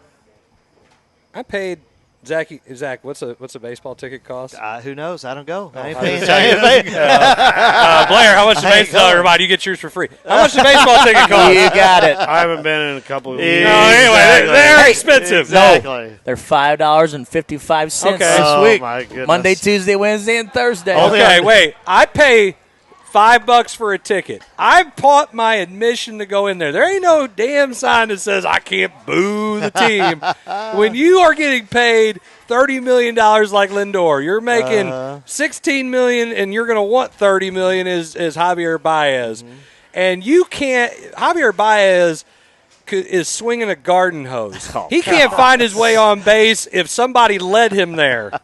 I paid Zach. What's a baseball ticket cost?
Who knows? I don't go. I ain't
Blair,
paying.
how much the baseball? Everybody, you get yours for free. How much the baseball ticket cost?
You got it.
I haven't been in a couple of years.
No, anyway, they're expensive.
Exactly.
No, they're $5.55
Okay.
this week.
My goodness.
Monday, Tuesday, Wednesday, and Thursday.
Okay, wait. I pay $5 for a ticket. I bought my admission to go in there. There ain't no damn sign that says I can't boo the team. When you are getting paid $30 million like Lindor, you're making $16 million, and you're going to want $30 million as Javier Baez. And you can't – Javier Baez is swinging a garden hose. He can't find his way on base if somebody led him there,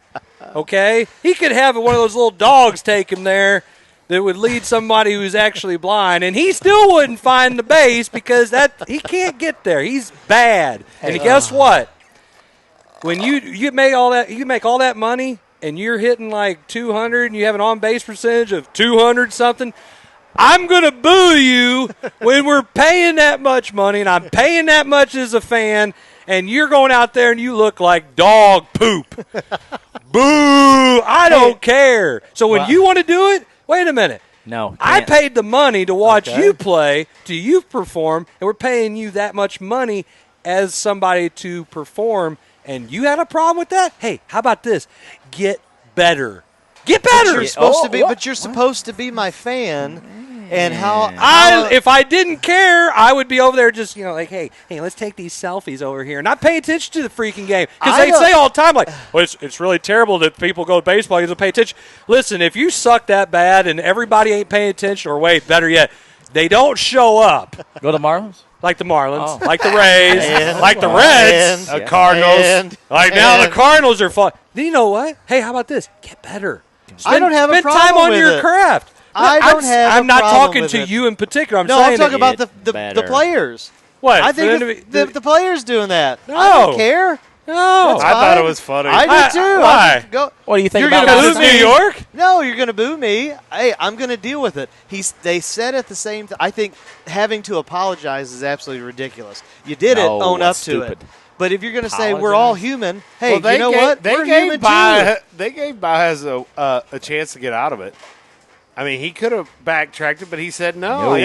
okay? He could have one of those little dogs take him there that would lead somebody who's actually blind, and he still wouldn't find the base because he can't get there. He's bad. And guess what? When you make all that money and you're hitting like 200 and you have an on-base percentage of 200 something, I'm going to boo you when we're paying that much money and I'm paying that much as a fan, and you're going out there and you look like dog poop. Boo! I don't care. So when you want to do it, wait a minute.
No.
I paid the money to watch you play, to you perform, and we're paying you that much money as somebody to perform, and you had a problem with that? Hey, how about this? Get better. Get better.
But you're supposed to be my fan. And
if I didn't care, I would be over there just, like, hey, let's take these selfies over here. Not pay attention to the freaking game. Because they say all the time, like, well, it's really terrible that people go to baseball because they pay attention. Listen, if you suck that bad and everybody ain't paying attention, or wait, better yet, they don't show up.
Go to Marlins?
Like the Marlins, like the Rays, like the Reds,
Cardinals.
Now the Cardinals are fun. Then you know what? Hey, how about this? Get better.
I don't have a problem
Spend time on
with
your
it.
craft. I'm not talking to you in particular. I'm
talking about the players.
What?
I think the players doing that.
No.
I don't care.
No, I thought it was funny.
I did too.
Why?
What do you think
You're
about
gonna
boo New York?
No, you're going to boo me. Hey, I'm going to deal with it. They said at the same time. I think having to apologize is absolutely ridiculous. You did it. Own up to it. But if you're going to say we're all human, hey, you know what? We're human too.
They gave Baez a chance to get out of it. I mean, he could have backtracked it, but he said no.
I'm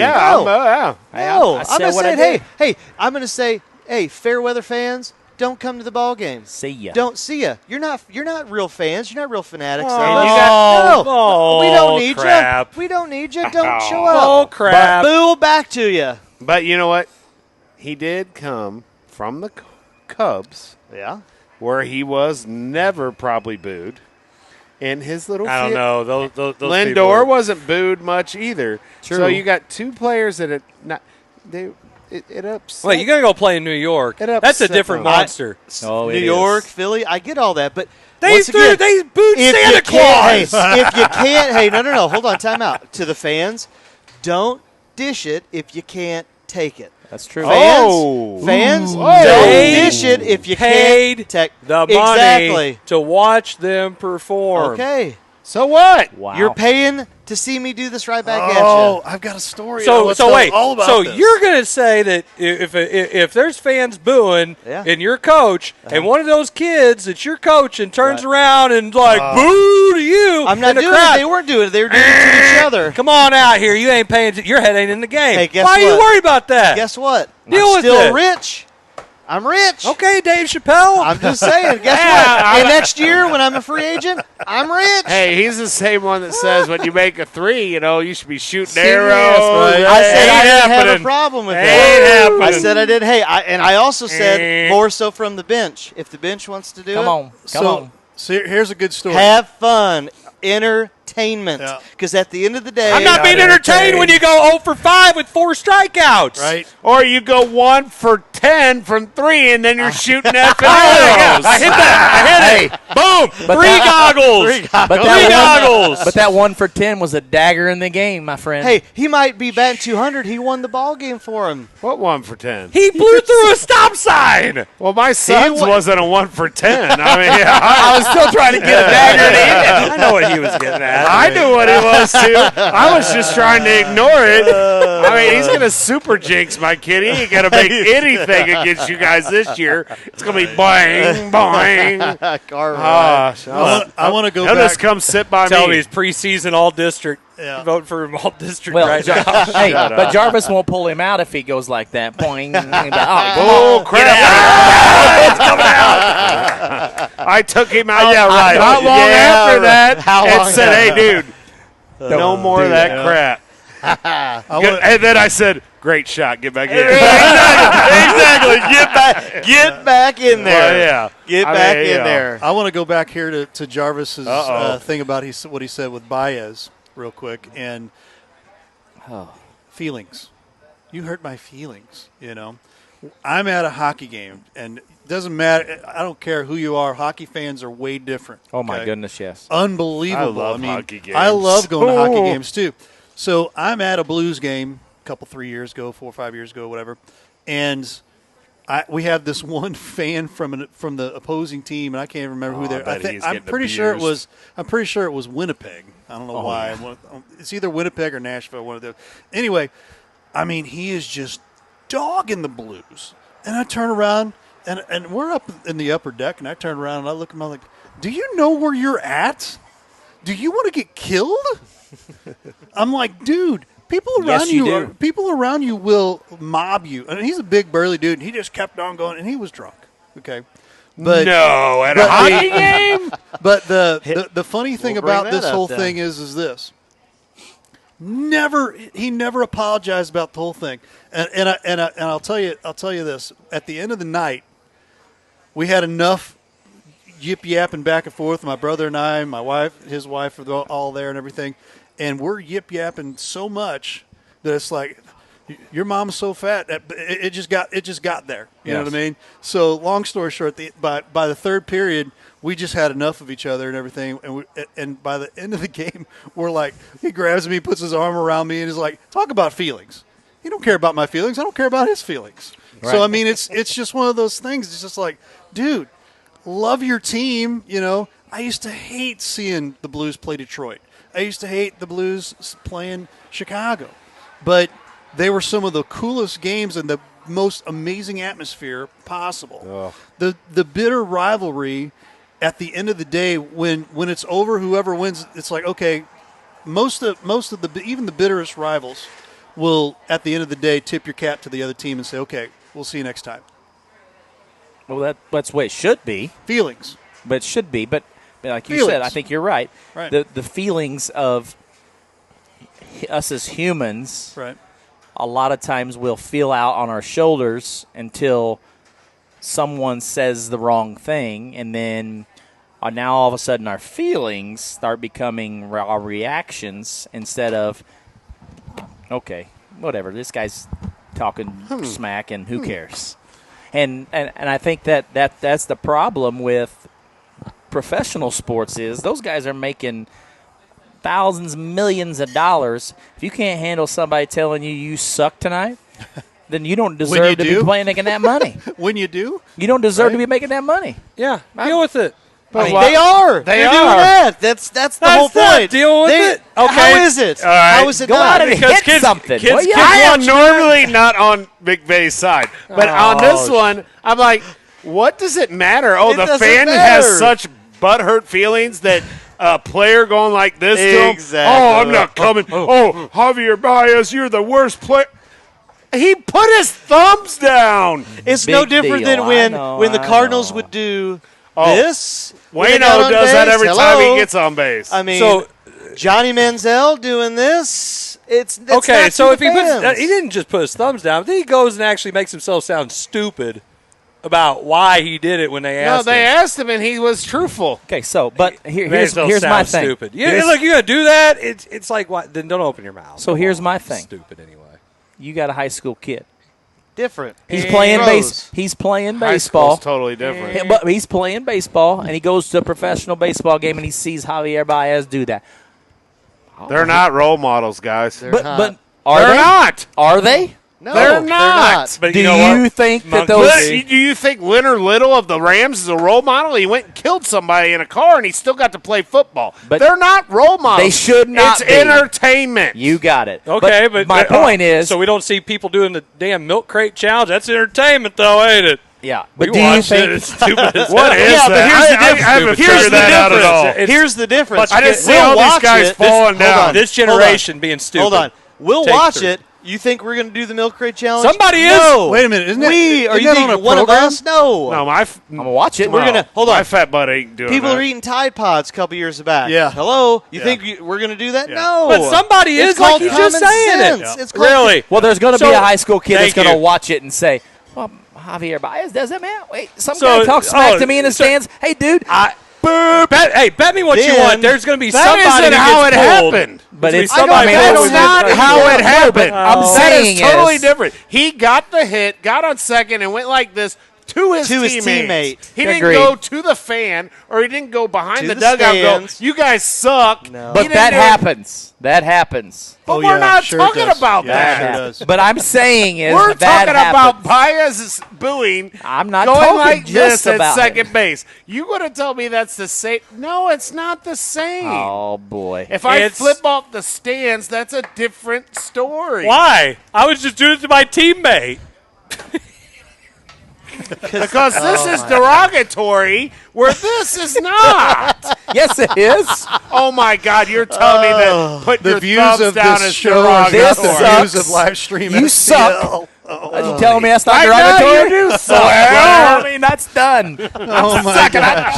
going to say, hey, fair weather fans, don't come to the ball game.
See ya.
Don't see ya. You're not real fans. You're not real fanatics.
We
don't need you. We don't need you. Don't show up.
Oh, crap.
Boo back to you.
But you know what? He did come from the Cubs.
Yeah.
Where he was never probably booed. In his little
I don't know. Those
Lindor wasn't booed much either.
True.
So you got two players that it upset.
Wait, you got to go play in New York. That's a different monster.
New York, Philly, I get all that, but
they booed Santa Claus.
If you can't, no, hold on, time out. To the fans, don't dish it if you can't take it.
That's true.
Fans, don't dish it if you can't take
the money to watch them perform.
Okay.
So what?
Wow.
You're paying to see me do this right back at you.
Oh, I've got a story.
So wait. So you're going to say that if there's fans booing and you're coach and one of those kids that you're coaching turns around and like boo to you,
I'm not doing it. They weren't doing it. They were doing it to each other.
Come on out here. You ain't paying. Your head ain't in the game.
Hey, guess
Why
what?
are you worried about that?
Guess what?
Deal
I'm
with
still
it.
rich. I'm rich.
Okay, Dave Chappelle.
I'm just saying. Guess what? And next year, when I'm a free agent, I'm rich.
Hey, he's the same one that says when you make a three, you should be shooting
Serious,
arrows.
right? I said I didn't have a problem with that. I said I did. Hey, and I also said more so from the bench. If the bench wants to do it.
Come on.
So here's a good story.
Have fun. Entertain. entertainment. Because at the end of the day,
I'm not being entertained when you go 0 for 5 with 4 strikeouts.
Right.
Or you go 1 for 10 from 3, and then you're shooting at the
I hit that. I hit it. Boom. Three goggles.
But that 1 for 10 was a dagger in the game, my friend.
Hey, he might be batting 200. He won the ball game for him.
What 1 for 10?
He blew through a stop sign.
Well, my son's wasn't a 1 for 10. I mean,
I was still trying to get a dagger in.
I know what he was getting at.
I knew what it was, too. I was just trying to ignore it. I mean, he's going to super jinx my kid. He ain't going to make anything against you guys this year. It's going to be boing, boing.
I want to go
He'll
back.
just come sit by
Tell
me.
me he's preseason all district.
Yeah.
Vote for him all district
Well,
right now.
hey, but Jarvis won't pull him out if he goes like that. Boing.
Oh, crap. It's coming out. I took him out not long after that and said, hey, dude, no more of that crap. And then I said, great shot. Get back in.
Exactly. Get back in there.
Well, yeah.
Get back in there.
I want to go back here to Jarvis's thing about what he said with Baez real quick. And feelings. You hurt my feelings, you know. I'm at a hockey game, and it doesn't matter. I don't care who you are. Hockey fans are way different.
Oh, my goodness, yes.
Unbelievable.
I love hockey games.
I love going to hockey games, too. So I'm at a Blues game a couple, 3 years ago, 4 or 5 years ago, whatever, and we have this one fan from the opposing team, and I can't remember who they're. I'm pretty sure it was Winnipeg. I don't know why. Yeah. It's either Winnipeg or Nashville. One of those. Anyway, I mean, he is just dogging the Blues, and I turn around and we're up in the upper deck, and I turn around and I look at him. I'm like, do you know where you're at? Do you want to get killed? I'm like, dude. People around you will mob you. And he's a big burly dude, and he just kept on going, and he was drunk. Okay,
but at a hockey game.
But the funny thing about this whole thing is this: he never apologized about the whole thing. And I'll tell you this: at the end of the night, we had enough yip yapping back and forth. My brother and I, my wife, his wife, were all there and everything. And we're yip-yapping so much that it's like, your mom's so fat. It just got there. You know what I mean? So long story short, by the third period, we just had enough of each other and everything. And by the end of the game, we're like, he grabs me, puts his arm around me, and is like, talk about feelings. He don't care about my feelings. I don't care about his feelings. Right. So, I mean, it's just one of those things. It's just like, dude, love your team. You know, I used to hate seeing the Blues play Detroit. I used to hate the Blues playing Chicago, but they were some of the coolest games and the most amazing atmosphere possible. Oh. The bitter rivalry at the end of the day, when it's over, whoever wins, it's like, okay, most of the even the bitterest rivals will at the end of the day tip your cap to the other team and say, okay, we'll see you next time.
Well, that's the way it should be.
Feelings,
but it should be, but. Like you said, I think you're right. The feelings of us as humans, a lot of times we'll feel out on our shoulders until someone says the wrong thing, and then now all of a sudden our feelings start becoming our reactions instead of, okay, whatever, this guy's talking smack and who cares? And I think that's the problem with professional sports is those guys are making thousands, millions of dollars. If you can't handle somebody telling you suck tonight, then you don't deserve to be making that money.
When you do,
you don't deserve to be making that money.
Yeah, deal with it.
But they are. They're doing that. That's the whole point.
Deal with it.
Okay. How is it?
Right.
How is it
Go out and hit something.
Kids want normally not on McVay's side, but on this one, I'm like, what does it matter? Oh, the fan has such butthurt feelings that a player going like this to him. Oh, I'm not coming. Oh, Javier Baez, you're the worst player. He put his thumbs down.
It's no different than when the Cardinals would do this.
Wayno does that every time he gets on base.
I mean, so Johnny Manziel doing this. It's
okay. So if he didn't just put his thumbs down, then he goes and actually makes himself sound stupid about why he did it when they asked him.
No, they asked him, and he was truthful.
Okay, so but here's
They still
my
sound
thing.
Stupid. Look, you're gonna do that? It's like what? Then don't open your mouth.
So here's my thing.
Stupid anyway.
You got a high school kid.
Different.
He's playing
He's
playing
High
baseball.
school's totally different.
Yeah, but he's playing baseball, and he goes to a professional baseball game, and he sees Javier Baez do that.
They're not role models, guys.
They're
But
not.
They're not.
Are they?
No,
they're not.
But
Do
you know what?
think that
Monkey.
those?
Do you think Leonard Little of the Rams is a role model? He went and killed somebody in a car, and he still got to play football.
But
they're not role models.
they should not
It's
be.
entertainment.
You got it.
Okay, but
my point is,
so we don't see people doing the damn milk crate challenge. That's entertainment, though, ain't it?
yeah.
We
But do you
watched it.
think?
It's stupid as
What
hell.
is
Yeah, but
that?
here's the
I
difference.
haven't
Here's
figured
the
that out at
difference.
all.
It's-
Here's the difference.
I didn't see
We'll
all these
watch
guys
it.
falling
Hold
down.
on.
This generation being stupid.
Hold on. We'll
Take
watch
three.
it. You think we're going to do the milk crate challenge?
Somebody is.
No.
Wait a minute. Isn't that,
We
isn't
are you
that
think
on a
one
program?
of us? No.
No,
I'm gonna watch it.
We're gonna hold on.
My fat butt ain't doing
People
that.
are eating Tide Pods a couple years back.
Yeah.
Hello. You
Yeah.
think we're going to do that?
Yeah.
No.
But somebody
It's
is, like
called
you just
common
saying
sense.
it.
It's called
Really?
Well, there's going to be
So,
a high school kid that's
thank
going to
you.
watch it and say, "Well, Javier Baez does it, man. Wait, some
So-
guy talks smack to me in the stands. Hey, dude,
Bet me what you
Then-
want. There's going to be
That
somebody
isn't
who
how it
gets pulled.
happened.
but
There's
it's
gonna be somebody
That's
who
not
gets
how
pulled.
it happened.
I'm
That
saying
is totally
is-
different. He got the hit, got on second, and went like this to his
teammate.
He didn't
Agreed.
go to the fan, or he didn't go behind
To
the
the
dugout and go,
stands.
you guys suck.
No.
He
But
didn't
that
do it.
happens. That happens.
But
Oh,
we're
yeah,
not
sure it
talking
does.
about
Yeah,
that.
sure does.
But I'm saying is
We're
that
talking
happens.
about Baez's booing.
I'm not
going
talking
like
just
this at
about
second
it.
base. You going to tell me that's the same? No, it's not the same.
Oh boy.
If I
It's-
flip off the stands, that's a different story.
Why? I was just doing it to my teammate.
Because this is derogatory, where this is not.
Yes, it is.
Oh my God! You're telling me that put
The
your
views
thumbs
of
down
this
as
show are
derogatory.
not
This
the
sucks.
views of live stream.
You
STL.
Are you telling me that's not
I know
derogatory?
you do suck.
Well, I mean, that's done.
Oh my God!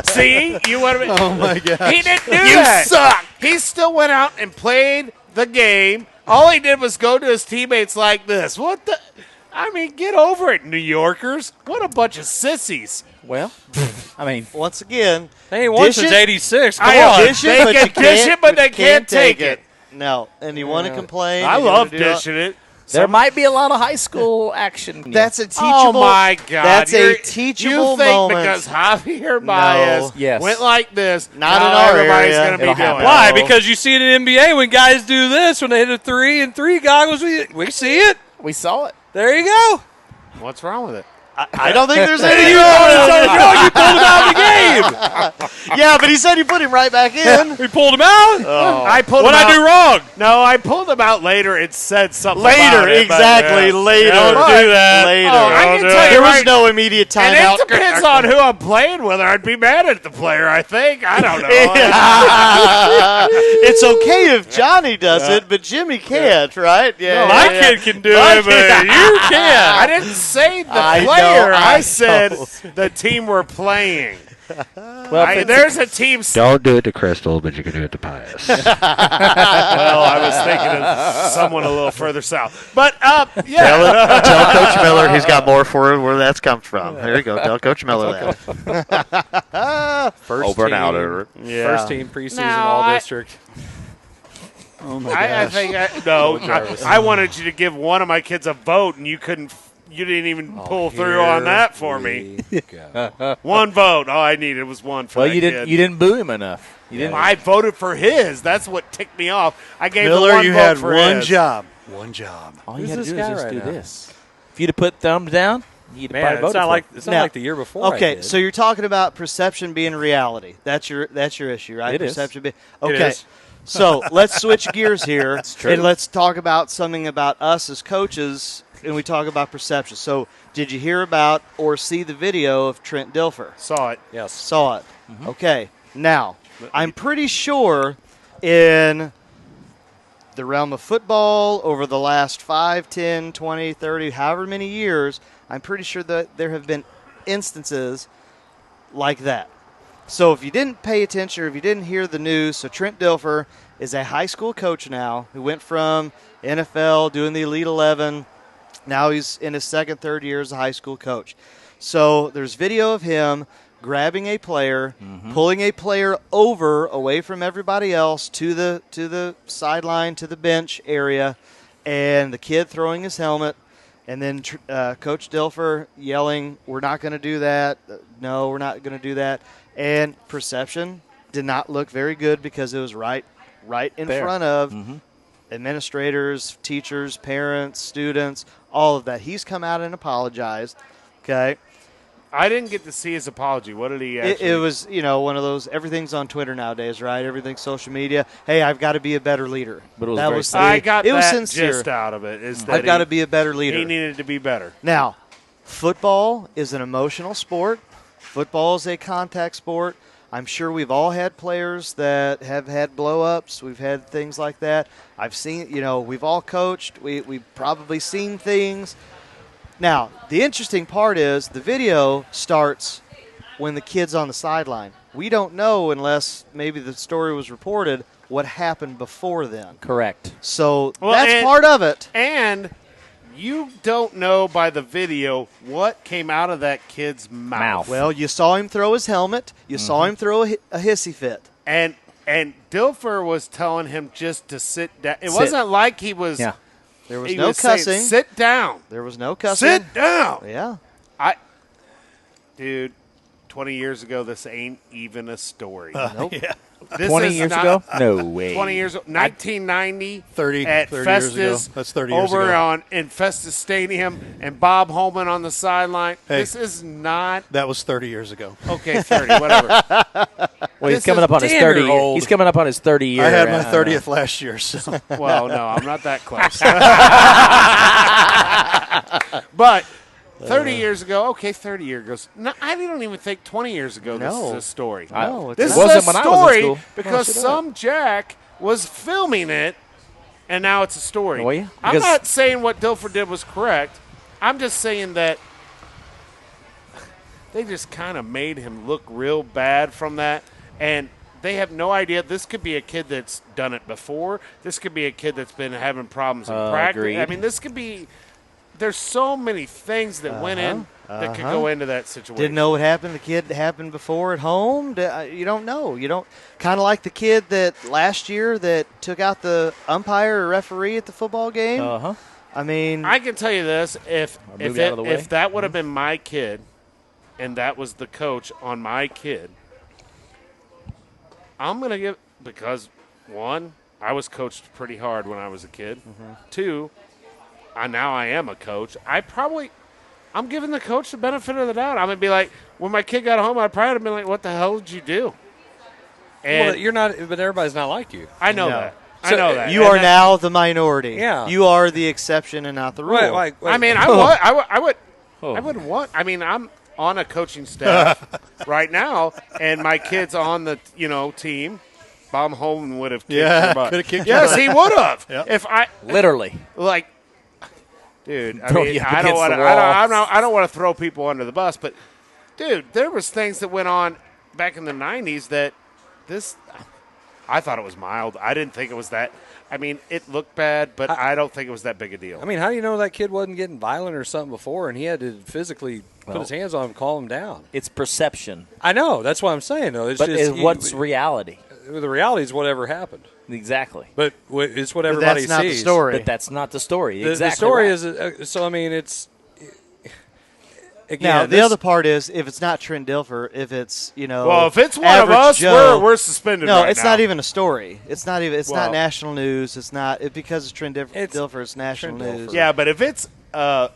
See, you want to?
Oh my God!
He didn't do that.
suck.
He still went out and played the game. All he did was go to his teammates like this. What the? I mean, get over it, New Yorkers. What a bunch of sissies.
Well, I mean,
Once again,
They ain't won
Dish
since
it.
'86. Come
I know.
on.
dish it,
They
but
can
you
dish
can't-
it, but they can't take it.
No, and you want to complain?
I
and you
love
wanna do it.
dishing it.
there might be a lot of high school action.
That's a teachable.
Oh my God!
That's a
You're-
teachable
You think
moment.
because Javier Baez
Yes.
went like this,
Not
now
in our
everybody's
area.
going to be
It'll
doing
happen.
it.
Why? Because you see it in NBA when guys do this when they hit a 3 and 3 goggles. We see it.
we saw it.
There you go.
What's wrong with it?
I don't think there's
You
anything
pulled
wrong with
him out of the game.
it. Yeah, but he said he put him right back in.
We pulled him out.
I pulled
What'd
him
I do
out.
wrong?
No, I pulled him out later. It said something
Later,
about it, but,
exactly.
yeah.
Later.
Don't do that.
Later.
Oh, I can tell you
there was
right-
no immediate
And
timeout.
it depends on who I'm playing with. I'd be mad at the player, I think. I don't know.
It's okay if Johnny does it, but Jimmy can't, right? Yeah.
My
yeah.
kid can do
My
it, but
kid-
you can't.
I didn't say the
I know,
player.
I
I said
know.
the team we're playing.
Well, if it's-
There's a team.
Don't do it to Crystal, but you can do it to Pius.
Well, I was thinking of someone a little further south. But, yeah.
Tell Coach Miller he's got more for where that's come from. There you go. Tell Coach Miller that.
First
Over and
team,
out of it.
First team preseason
No,
all
I-
district.
Oh my
I
gosh!
think I wanted you to give one of my kids a vote, and you couldn't. You didn't even pull through on that for me. One vote. All I needed was one for
well,
that
you
kid.
didn't. You didn't boo him enough. You didn't.
I voted for his. That's what ticked me off. I gave
Miller,
the one
you
vote
had
for
one
his.
job. One job.
All you
Who's
had to
this
do is
guy
just
right
do
now?
this. If you'd have put thumbs down, you'd have
Man,
probably
it's
voted
not
for
like
him.
it's not
Now-
like the year before. I
Okay,
did.
so you're talking about perception being reality. That's your issue, right?
It is.
Perception being
It
okay.
is.
So let's switch gears here,
true.
and let's talk about something about us as coaches, and we talk about perception. So, did you hear about or see the video of Trent DILFER?
Saw it.
yes.
Saw it. Okay. Now, I'm pretty sure in the realm of football over the last 5, 10, 20, 30, however many years, I'm pretty sure that there have been instances like that. So if you didn't pay attention or if you didn't hear the news, so Trent DILFER is a high school coach now who went from NFL, doing the Elite 11, Now he's in his second, third year as a high school coach. So there's video of him grabbing a player, pulling a player over away from everybody else to the sideline, to the bench area, and the kid throwing his helmet, and then Coach DILFER yelling, "We're not going to do that. No, we're not going to do that." And perception did not look very good because it was right in front of administrators, teachers, parents, students, all of that. He's come out and apologized. Okay.
I didn't get to see his apology. What did he actually?
It was, one of those, everything's on Twitter nowadays, right? Everything's social media. Hey, I've got to be a better leader.
But it was
I got
it was
that
sincere.
gist out of it. Is that
I've got to be a better leader.
He needed to be better.
Now, football is an emotional sport. Football is a contact sport. I'm sure we've all had players that have had blow-ups. We've had things like that. I've seen, we've all coached. We've probably seen things. Now, the interesting part is the video starts when the kid's on the sideline. We don't know unless maybe the story was reported what happened before then.
Correct.
So that's part of it.
And you don't know by the video what came out of that kid's mouth.
Well, you saw him throw his helmet. You saw him throw a hissy fit.
And DILFER was telling him just to sit down. It wasn't like he was.
Yeah.
There was no cussing.
Saying, sit down.
There was no cussing.
Sit down.
Yeah.
Dude, 20 years ago, this ain't even a story.
Nope.
Yeah.
20 years ago? No way.
20 years ago. 1990.
30
at
30
Festus.
years ago. That's 30 years
over
ago.
in Festus Stadium and Bob Holman on the sideline.
Hey.
This is not.
That was 30 years ago.
Okay, 30, whatever.
Well, he's coming up on his 30. He's coming up on his 30 year.
I had my 30th last year. So.
Well, no, I'm not that close. But 30 years ago, okay, 30 years ago. No, I don't even think 20 years ago this is a story.
No,
this
wasn't
is a
when I was in
story
school.
because some jack was filming it, and now it's a story.
Oh, yeah?
I'm
Because-
not saying what DILFER did was correct. I'm just saying that they just kind of made him look real bad from that, and they have no idea. This could be a kid that's done it before. This could be a kid that's been having problems in practice.
Agreed.
I mean, this could be – there's so many things that went in that could go into that situation.
Didn't know what happened. The kid happened before at home. You don't know. You don't. Kind of like the kid that last year that took out the umpire or referee at the football game. I mean,
I can tell you this: if
move out of the way.
that would have been my kid, and that was the coach on my kid, I'm gonna give because one, I was coached pretty hard when I was a kid. Two, now I am a coach. I'm giving the coach the benefit of the doubt. I'm gonna be like, when my kid got home, I'd probably have been like, "What the hell did you do?" And
Well, you're not, but everybody's not like you.
I know
No.
that. I know that.
you
And
are
that-
now the minority.
Yeah.
You are the exception and not the rule.
Right,
I mean, I would want. I mean, I'm on a coaching staff right now, and my kid's on the team. Bob Holman would have kicked
Yeah,
your butt.
coulda kicked your
Yes,
butt.
he would have.
Yep.
If I
Literally.
like, dude. I
Throw
mean,
you up
I don't
against
want to.
the wall.
I don't want to throw people under the bus, but dude, there was things that went on back in the '90s that this. I thought it was mild. I didn't think it was that. I mean, it looked bad, but I don't think it was that big a deal.
I mean, how do you know that kid wasn't getting violent or something before, and he had to physically put his hands on him, calm him down?
It's perception.
I know. That's what I'm saying, though. It's
But
just
what's reality?
the reality is whatever happened.
Exactly.
But it's what
But
everybody
that's not the
sees.
story.
But that's not the story.
The
Exactly.
story
right.
is so. I mean, it's again.
Now, the other part is if it's not Trent DILFER, if it's
well, if it's one of
average
us,
Joe,
we're suspended.
No,
right
it's
now.
not even a story. It's not even. It's
Well-
not national news. It's not because it's Trent
It's
DILFER. It's national
Trent
news.
DILFER.
Yeah, but if it's that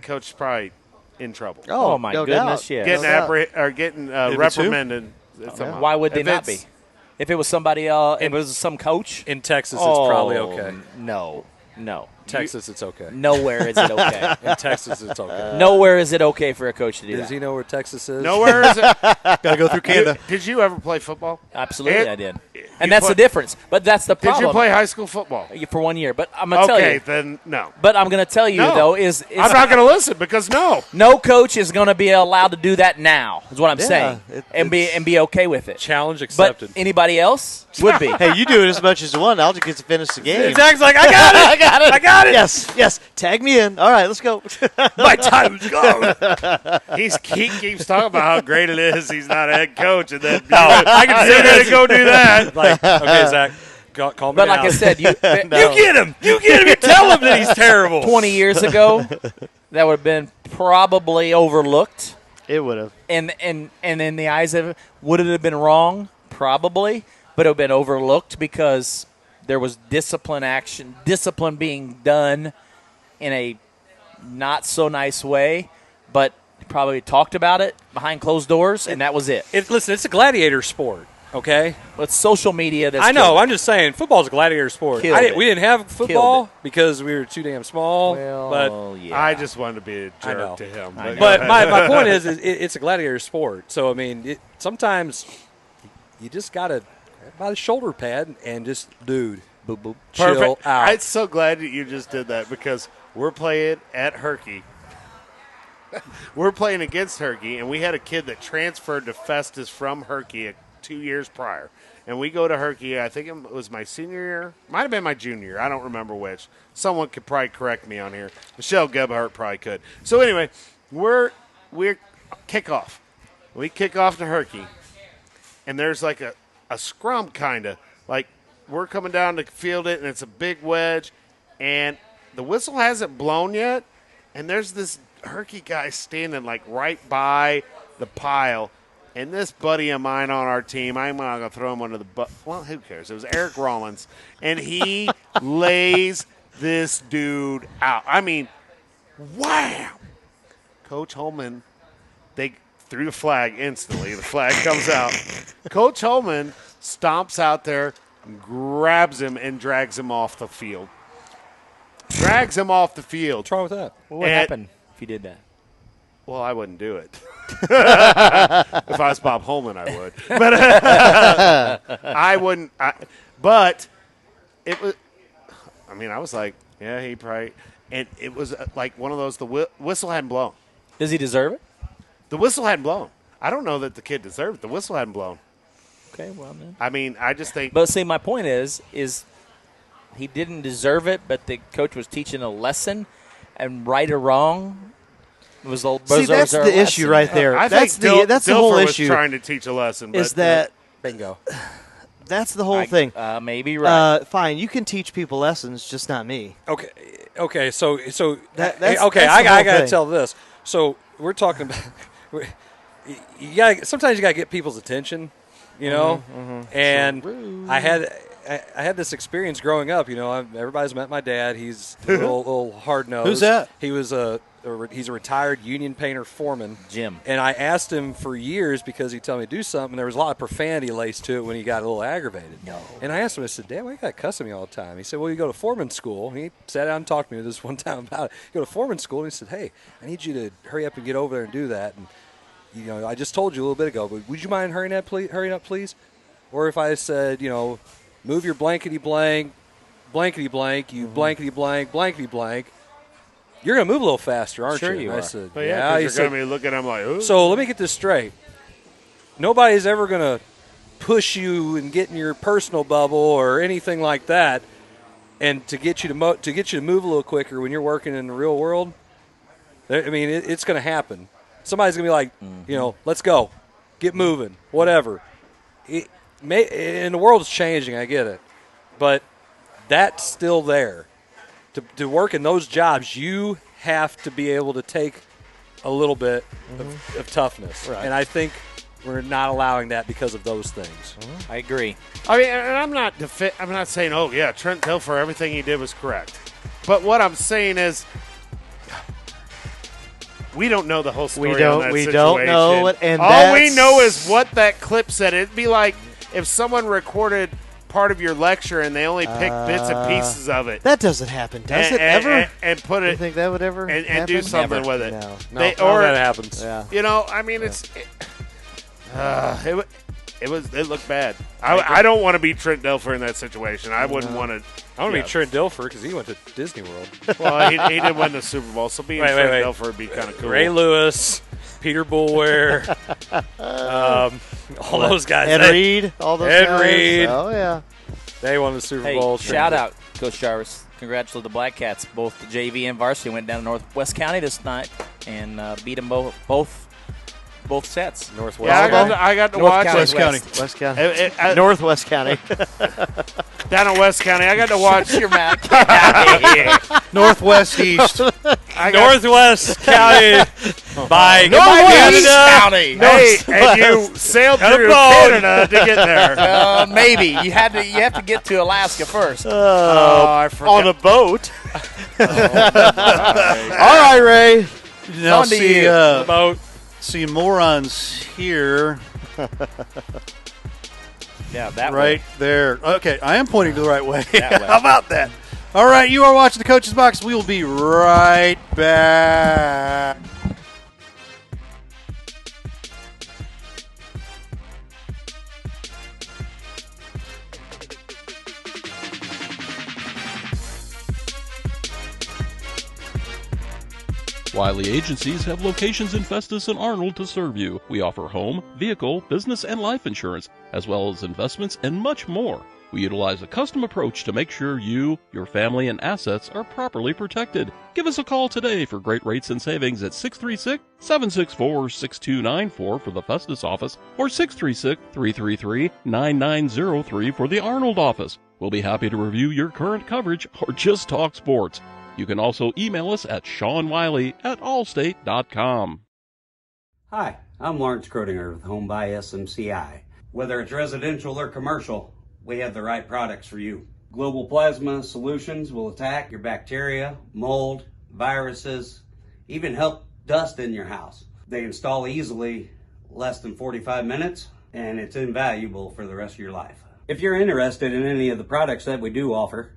coach is probably in trouble.
Oh, my
no
goodness,
doubt.
yeah.
Getting
No doubt.
getting
it's who?
reprimanded. somehow.
Why would they
If
not
it's-
be? If it was somebody else, if it was some coach.
in Texas, it's probably
Oh,
okay.
No.
Texas, it's okay.
Nowhere is it okay.
In Texas, it's okay.
Nowhere is it okay for a coach to do
Does
that.
he know where Texas is?
Nowhere is it?
Got to go through Canada.
Did you ever play football?
Absolutely,
It-
I did. And that's the difference. But that's the problem.
Did you play high school football?
For 1 year. But I'm going to tell you.
Okay, then no.
But I'm going to tell you, though, is
I'm not going to listen because no.
No coach is going to be allowed to do that now, is what I'm saying, and be okay with it.
Challenge accepted.
But anybody else would be.
Hey, you do it as much as you want. I'll just get to finish the game.
Zach's like, I got it.
I got it. Yes. Tag me in. All right, let's go.
My time's gone.
He keeps talking about how great it is. He's not a head coach, and then I can see him to go do that.
Like, okay, Zach, calm me
But
down.
like I said, you
get him. You tell him that he's terrible.
20 years ago, that would have been probably overlooked.
It would have.
And in the eyes of it, would it have been wrong? Probably. But it would have been overlooked because there was discipline being done in a not so nice way, but probably talked about it behind closed doors, and that was it.
Listen, it's a gladiator sport, okay?
But it's social media that's
I know.
killed it.
I'm just saying, football's a gladiator sport.
Killed it.
We didn't have football because we were too damn small.
Well, yeah.
I just wanted to be a jerk to him.
But my point is it's a gladiator sport. So, I mean, sometimes you just got to grab by the shoulder pad and just, dude, boop, boop, chill
Perfect.
out.
I'm so glad that you just did that because we're playing at Herky. We're playing against Herky, and we had a kid that transferred to Festus from Herky 2 years prior. And we go to Herky, I think it was my senior year. Might have been my junior year. I don't remember which. Someone could probably correct me on here. Michelle Gebhardt probably could. So anyway, we're kickoff. We kick off to Herky, and there's like a scrum kind of. Like we're coming down to field it, and it's a big wedge, and the whistle hasn't blown yet, and there's this Herky guy standing like right by the pile, and this buddy of mine on our team, I'm not going to throw him under the bus. Well, who cares? It was Eric Rollins, and he lays this dude out. I mean, wow. Coach Holman, they threw the flag instantly. The flag comes out. Coach Holman stomps out there, grabs him, and drags him off the field. Drags him off the field.
What's wrong with that?
What happened if you did that?
Well, I wouldn't do it. If I was Bob Holman, I would. But I wouldn't. But it was. I mean, I was like, yeah, he probably. And it was like one of those. The whistle hadn't blown.
Does he deserve it?
The whistle hadn't blown. I don't know that the kid deserved it. The whistle hadn't blown.
Okay, well then.
I mean, I just think.
But see, my point is he didn't deserve it, but the coach was teaching a lesson, and right or wrong, was the
See, that's the issue right there.
I
that's
think
that's the whole
Dilfer was
issue.
trying to teach a lesson.
Is
but,
that
bingo?
That's the whole thing.
Maybe right.
Fine, you can teach people lessons, just not me.
Okay. So
that's
okay.
the
I
whole
gotta
thing.
tell this. So we're talking about. Sometimes you gotta get people's attention, you know. And so I had this experience growing up. You know, everybody's met my dad. He's a little hard nosed.
Who's that?
He was he's a retired union painter foreman,
Jim.
And I asked him for years because he'd tell me to do something. There was a lot of profanity laced to it when he got a little aggravated. No. And I asked him, I said, Dad, why you got cussing me all the time? He said, well, you go to foreman school. And he sat down and talked to me this one time about it. You go to foreman school, and he said, hey, I need you to hurry up and get over there and do that. And, you know, I just told you a little bit ago, but would you mind hurrying up, please? Or if I said, you know, move your blankety blank, you blankety blank, blankety blank. You're going to move a little faster, aren't
Sure
you?
you
I
are.
said,
But
yeah.
you're going to be looking at him like, ooh.
So let me get this straight. Nobody's ever going to push you and get in your personal bubble or anything like that, and to get you to move a little quicker when you're working in the real world. I mean, it's going to happen. Somebody's going to be like, you know, let's go, get moving, whatever. And the world's changing, I get it, but that's still there. To work in those jobs, you have to be able to take a little bit of toughness.
Right.
And I think we're not allowing that because of those things.
I agree.
I mean, and I'm not saying, oh, yeah, Trent Dilfer, everything he did was correct. But what I'm saying is we don't know the whole story on that situation.
Don't know it, and
all we know is what that clip said. It'd be like if someone recorded part of your lecture and they only pick bits and pieces of it.
That doesn't happen, does it ever?
And put it.
You think that would ever happen?
And do something with it.
No.
Or that happens.
Yeah.
You know, I mean, It looked bad. I don't want to be Trent Dilfer in that situation. I wouldn't want to.
I want to be Trent Dilfer because he went to Disney World.
Well, he did win the Super Bowl, so being Trent Dilfer would be kind of cool.
Ray Lewis, Peter Boulware, all those guys.
Ed Reed, all those guys.
Ed Reed.
Oh, yeah.
They won the Super Bowl.
Shout out, Coach Jarvis. Congrats to the Black Cats. Both the JV and varsity went down to Northwest County this night and beat them both sets.
Northwest.
Yeah, I got to watch
West County. Northwest County.
Down in West County, I got to watch
your map.
Northwest East.
Northwest County by
Northwest County.
Hey, and you sailed through Canada to get there.
Maybe you have to get to Alaska first.
I forgot.
On a boat.
All
All right, Ray.
Now
On to you.
boat.
see morons here.
Yeah, that
right
way.
there. Okay, I am pointing to the right way.
That way.
How about that? All right, you are watching the Coach's Box. We will be right back.
Wiley Agencies have locations in Festus and Arnold to serve you. We offer home, vehicle, business, and life insurance, as well as investments and much more. We utilize a custom approach to make sure you, your family, and assets are properly protected. Give us a call today for great rates and savings at 636-764-6294 for the Festus office or 636-333-9903 for the Arnold office. We'll be happy to review your current coverage or just talk sports. You can also email us at SeanWiley@allstate.com.
Hi, I'm Lawrence Crodinger with Home by SMCI. Whether it's residential or commercial, we have the right products for you. Global Plasma Solutions will attack your bacteria, mold, viruses, even help dust in your house. They install easily, less than 45 minutes, and it's invaluable for the rest of your life. If you're interested in any of the products that we do offer,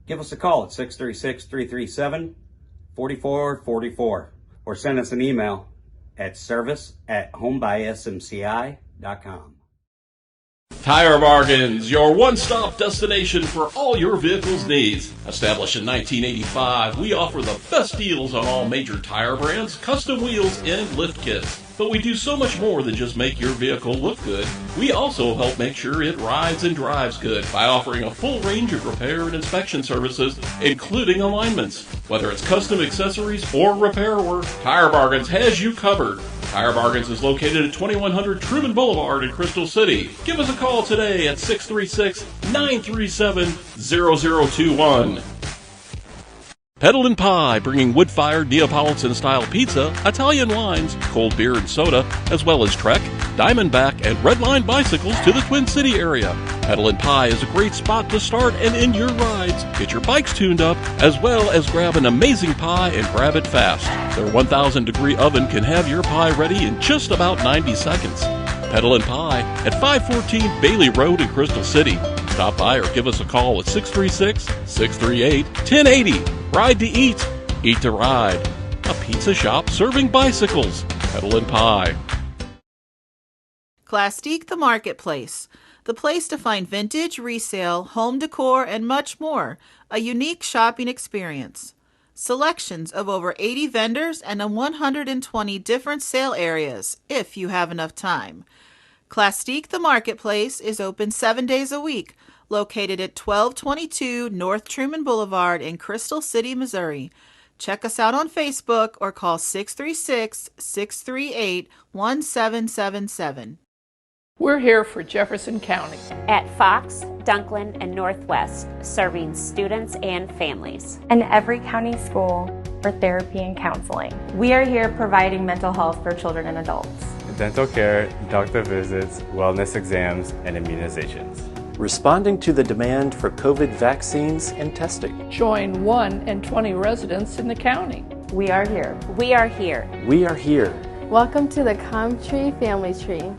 give us a call at 636-337-4444 or send us an email at service@homebysmci.com.
Tire Bargains, your one-stop destination for all your vehicle's needs. Established in 1985, we offer the best deals on all major tire brands, custom wheels, and lift kits. But we do so much more than just make your vehicle look good. We also help make sure it rides and drives good by offering a full range of repair and inspection services, including alignments. Whether it's custom accessories or repair work, Tire Bargains has you covered. Tire Bargains is located at 2100 Truman Boulevard in Crystal City. Give us a call today at 636-937-0021. Pedal and Pie, bringing wood-fired Neapolitan-style pizza, Italian wines, cold beer and soda, as well as Trek, Diamondback, and Redline bicycles to the Twin City area. Pedal and Pie is a great spot to start and end your rides. Get your bikes tuned up, as well as grab an amazing pie and grab it fast. Their 1,000-degree oven can have your pie ready in just about 90 seconds. Pedal and Pie at 514 Bailey Road in Crystal City. Stop by or give us a call at 636-638-1080. Ride to eat, eat to ride. A pizza shop serving bicycles. Pedal and Pie.
Plastique the Marketplace, the place to find vintage, resale, home decor, and much more. A unique shopping experience. Selections of over 80 vendors and 120 different sale areas, if you have enough time. Plastique the Marketplace is open 7 days a week, located at 1222 North Truman Boulevard in Crystal City, Missouri. Check us out on Facebook or call 636-638-1777.
We're here for Jefferson County.
At Fox, Dunklin, and Northwest, serving students and families.
And every county school for therapy and counseling.
We are here providing mental health for children and adults.
Dental care, doctor visits, wellness exams, and immunizations.
Responding to the demand for COVID vaccines and testing.
Join 1 in 20 residents in the county.
We are here.
We are here.
We are here.
Welcome to the Com Tree Family Tree.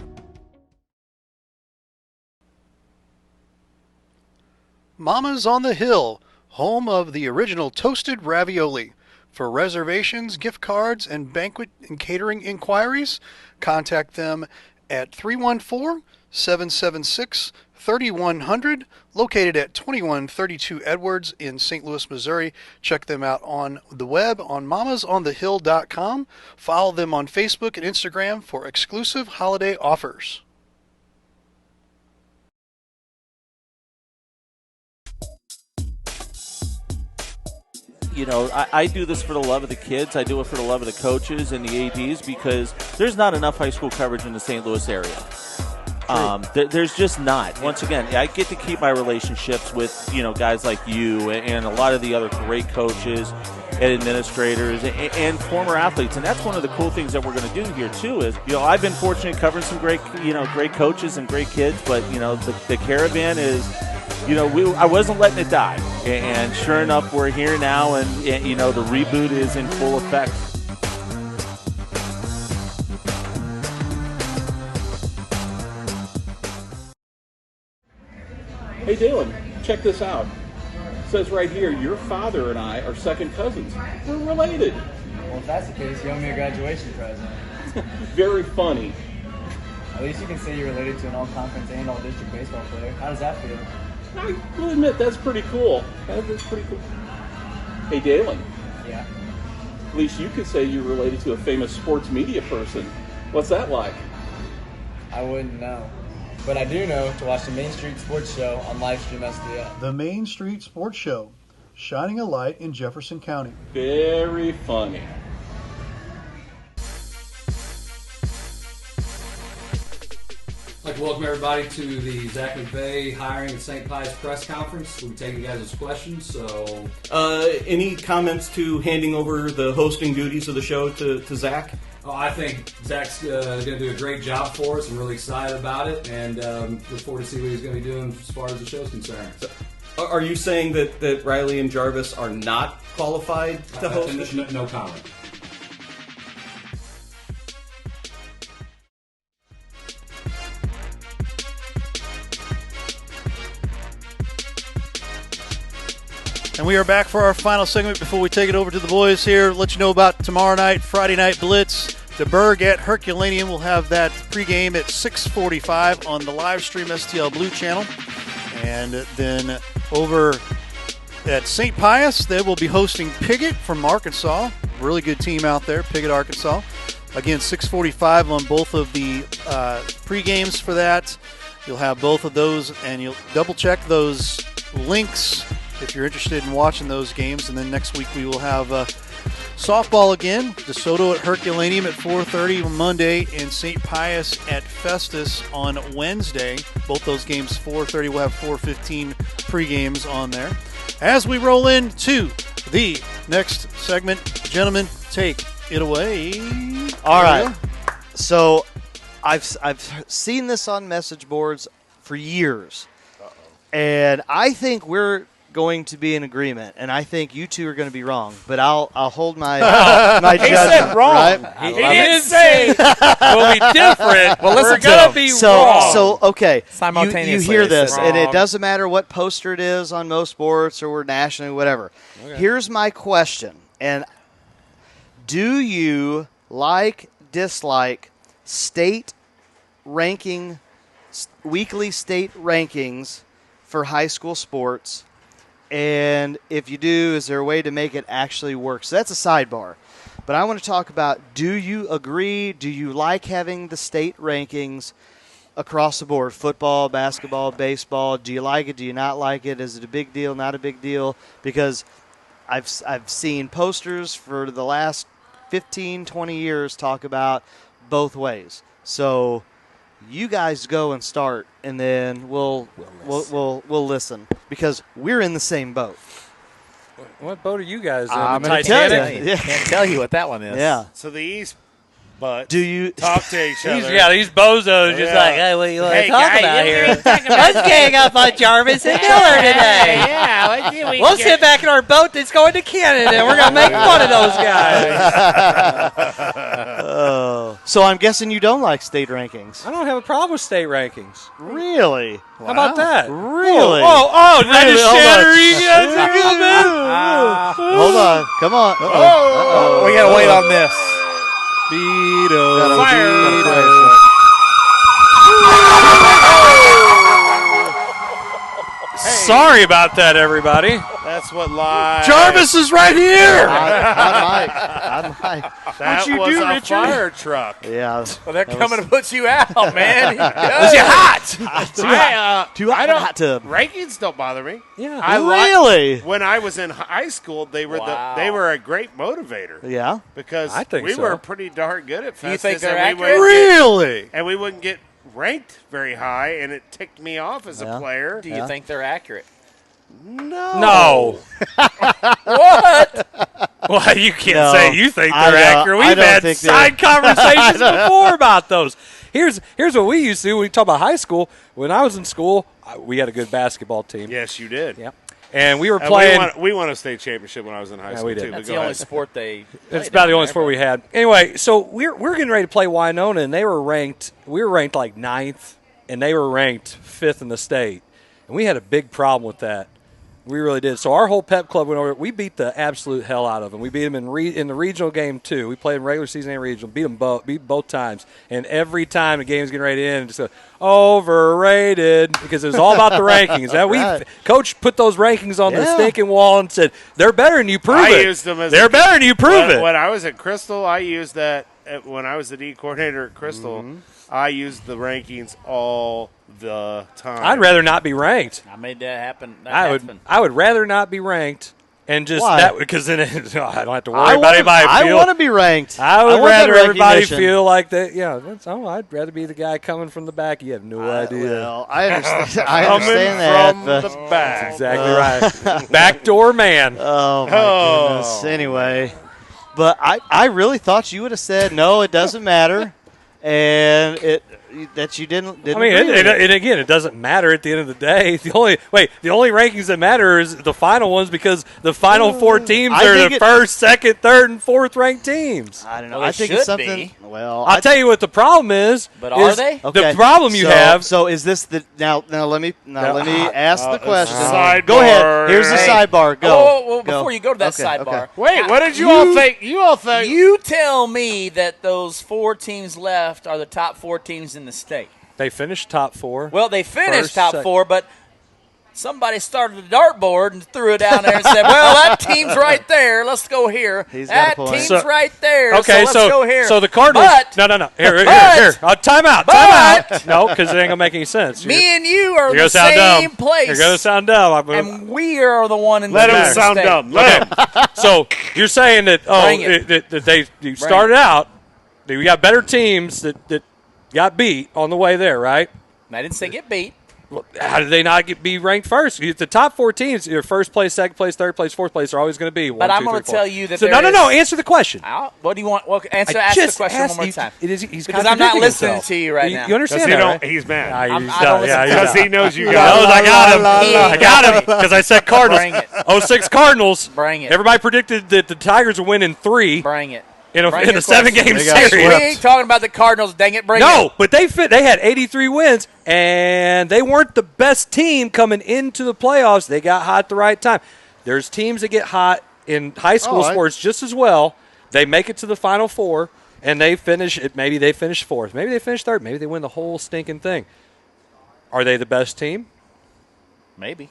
Mama's on the Hill, home of the original toasted ravioli. For reservations, gift cards, and banquet and catering inquiries, contact them at 314-776-3100, located at 2132 Edwards in St. Louis, Missouri. Check them out on the web on mamasonthehill.com. Follow them on Facebook and Instagram for exclusive holiday offers.
You know, I do this for the love of the kids. I do it for the love of the coaches and the ADs because there's not enough high school coverage in the St. Louis area. There's just not. Once again, I get to keep my relationships with, you know, guys like you and a lot of the other great coaches and administrators and former athletes. And that's one of the cool things that we're going to do here, too, is, you know, I've been fortunate covering some great coaches and great kids, but, you know, the caravan is, you know, I wasn't letting it die. And sure enough, we're here now, and you know, the reboot is in full effect.
Hey, Dalen, check this out. It says right here, your father and I are second cousins. We're related.
Well, if that's the case, you owe me a graduation present.
Very funny.
At least you can say you're related to an all-conference and all-district baseball player. How does that feel?
I will admit, that's pretty cool. That's pretty cool. Hey, Dalen.
Yeah?
At least you could say you're related to a famous sports media person. What's that like?
I wouldn't know. But I do know to watch the Main Street Sports Show on Livestream STL.
The Main Street Sports Show, shining a light in Jefferson County.
Very funny.
I'd like to welcome everybody to the Zach McVay hiring at St. Pius press conference. We'll be taking you guys' questions. So,
any comments to handing over the hosting duties of the show to Zach?
I think Zach's going to do a great job for us. I'm really excited about it, and look forward to see what he's going to be doing as far as the show's concerned.
So, are you saying that Riley and Jarvis are not qualified to host the show?
No comment.
And we are back for our final segment before we take it over to the boys here. Let you know about tomorrow night, Friday Night Blitz. The Berg at Herculaneum will have that pregame at 6:45 on the live stream STL Blue channel. And then over at St. Pius, they will be hosting Piggott from Arkansas. Really good team out there, Piggott, Arkansas. Again, 6:45 on both of the pregames for that. You'll have both of those, and you'll double-check those links if you're interested in watching those games. And then next week we will have softball again. DeSoto at Herculaneum at 4:30 on Monday, and St. Pius at Festus on Wednesday. Both those games 4:30. We'll have 4:15 pre-games on there. As we roll into the next segment, gentlemen, take it away.
All right. So I've seen this on message boards for years. And I think we're going to be in agreement, and I think you two are going to be wrong. But I'll hold my my judgment.
He said wrong.
Right?
He didn't say we'll be different.
Well,
we're going to be wrong.
So okay,
Simultaneously,
you hear this,
wrong.
and it doesn't matter what poster it is on most sports or we're nationally, whatever.
Okay.
Here's my question, and do you dislike state ranking, weekly state rankings for high school sports? And if you do, is there a way to make it actually work? So that's a sidebar. But I want to talk about, do you agree, do you like having the state rankings across the board? Football, basketball, baseball. Do you like it? Do you not like it? Is it a big deal, not a big deal? Because I've seen posters for the last 15, 20 years talk about both ways. So you guys go and start, and then we'll listen, because we're in the same boat.
What boat are you guys in?
I'm going to tell you.
Yeah. Can't tell you what that one is.
Yeah.
So the East But
do you
talk to each other?
Yeah, these bozos just like, hey, what you want to talk about here? Let's gang up on Jarvis and Miller today.
Yeah,
we'll sit back in our boat that's going to Canada, and we're going to make fun of those guys.
So I'm guessing you don't like state rankings.
I don't have a problem with state rankings.
Really?
How about that?
Really?
Oh, did I just shatter you guys a little bit?
Hold on. Come on.
We got to wait on this.
Speedo.
Fire.
Sorry about that, everybody.
That's what live.
Jarvis is right here.
I might.
That
What'd you
was
do,
a
Richard?
fire truck.
Yeah.
Well, they're coming to put you out, man.
Was you hot?
Too hot
I
for the
don't.
hot tub.
Rankings don't bother me.
Yeah.
I
Really?
when I was in high school, they were they were a great motivator.
Yeah.
Because
I think
we
so.
were pretty darn good at Festus.
Do you think they're
and we
accurate?
wouldn't get-
Really?
and we wouldn't get ranked very high, and it ticked me off as a player.
Do you think they're accurate?
No.
What?
Well, you can't
No.
say you think
I
they're
don't-
accurate.
I
We've
don't
had
think
side
they're-
conversations before about those. Here's what we used to do when we talk about high school. When I was in school, we had a good basketball team.
Yes, you did.
Yep. And we were playing.
We won a state championship when I was in high school,
we did.
too.
That's
but
the
go
only
ahead.
sport they.
It's about the only sport we had. Anyway, so we're getting ready to play Winona, and they were ranked. We were ranked like 9th, and they were ranked 5th in the state, and we had a big problem with that. We really did. So our whole pep club went over. We beat the absolute hell out of them. We beat them in the regional game too. We played in regular season and regional. Beat them both times. And every time the game was getting ready to end, just go, overrated, because it was all about the rankings. That coach put those rankings on the stinking wall and said they're better than you. Prove it.
I used them as
they're better than you. Prove it.
When I was at Crystal, I used that. When I was the D coordinator at Crystal, I used the rankings all the time.
I'd rather not be ranked.
I made that happen.
I would rather not be ranked, and just
Why?
that, because then I don't have to worry about anybody.
I want to be ranked.
I would
want that
rather everybody
recognition.
feel like that. Yeah, I'd rather be the guy coming from the back. You have no idea.
Well, I understand. I understand that.
from
but-
the back.
That's exactly right. Backdoor man.
Oh my goodness. Anyway, but I really thought you would have said no. It doesn't matter, and that you didn't.
I mean,
agree with it.
and again, it doesn't matter at the end of the day. The only rankings that matter is the final ones, because the final 4 teams are the first, second, third, and fourth ranked teams.
I don't know.
Well,
I think it's something. Well,
I'll tell you what the problem is.
But are they?
The problem you have.
So is this the now? Let me ask the question.
Sidebar.
Go ahead. Here's the sidebar. Go.
Well, before you go to that sidebar,
Wait, what did you all think? You all think
You tell me that those 4 teams left are the top 4 teams in the state.
They finished top 4.
Well, they finished
First,
top
second.
4, but somebody started the dartboard and threw it down there and said, well, that team's right there. Let's go here.
He's got
That
a point.
team's right there.
Okay,
so let's go here.
So the Cardinals.
But,
No. Here. Time out. No, because it ain't gonna make any sense.
Me and you are
You're
the
gonna sound
same
dumb.
place.
You're gonna sound dumb.
And we are the one in
Let
the
him sound
state.
dumb. Let him.
So you're saying that
Bring it.
that they started out. That we got better teams that got beat on the way there, right?
I didn't say get beat.
Well, how did they not be ranked first? The top 4 teams, your first place, second place, third place, fourth place, are always going to be 1,
But
2,
I'm
3,
going to
4.
tell you that
So
there
no.
is-
Answer the question.
What do you want? Well, ask the question one more time.
He's
Because I'm not
contradicting
listening
himself.
to you right now.
You understand that, right?
He's mad.
I don't listen
Because he knows you
He
got
knows
it.
I got him.
la,
I got him because I said
Bring
Cardinals.
it.
06 Cardinals.
Bring it.
Everybody predicted that the Tigers would win in 3
Bring it.
in a
Bring your
7-game
question.
series.
We ain't talking about the Cardinals. Dang it, bring it.
No, but they had 83 wins, and they weren't the best team coming into the playoffs. They got hot at the right time. There's teams that get hot in high school sports just as well. They make it to the Final 4, and they finish it. Maybe they finish 4th. Maybe they finish 3rd. Maybe they win the whole stinking thing. Are they the best team?
Maybe.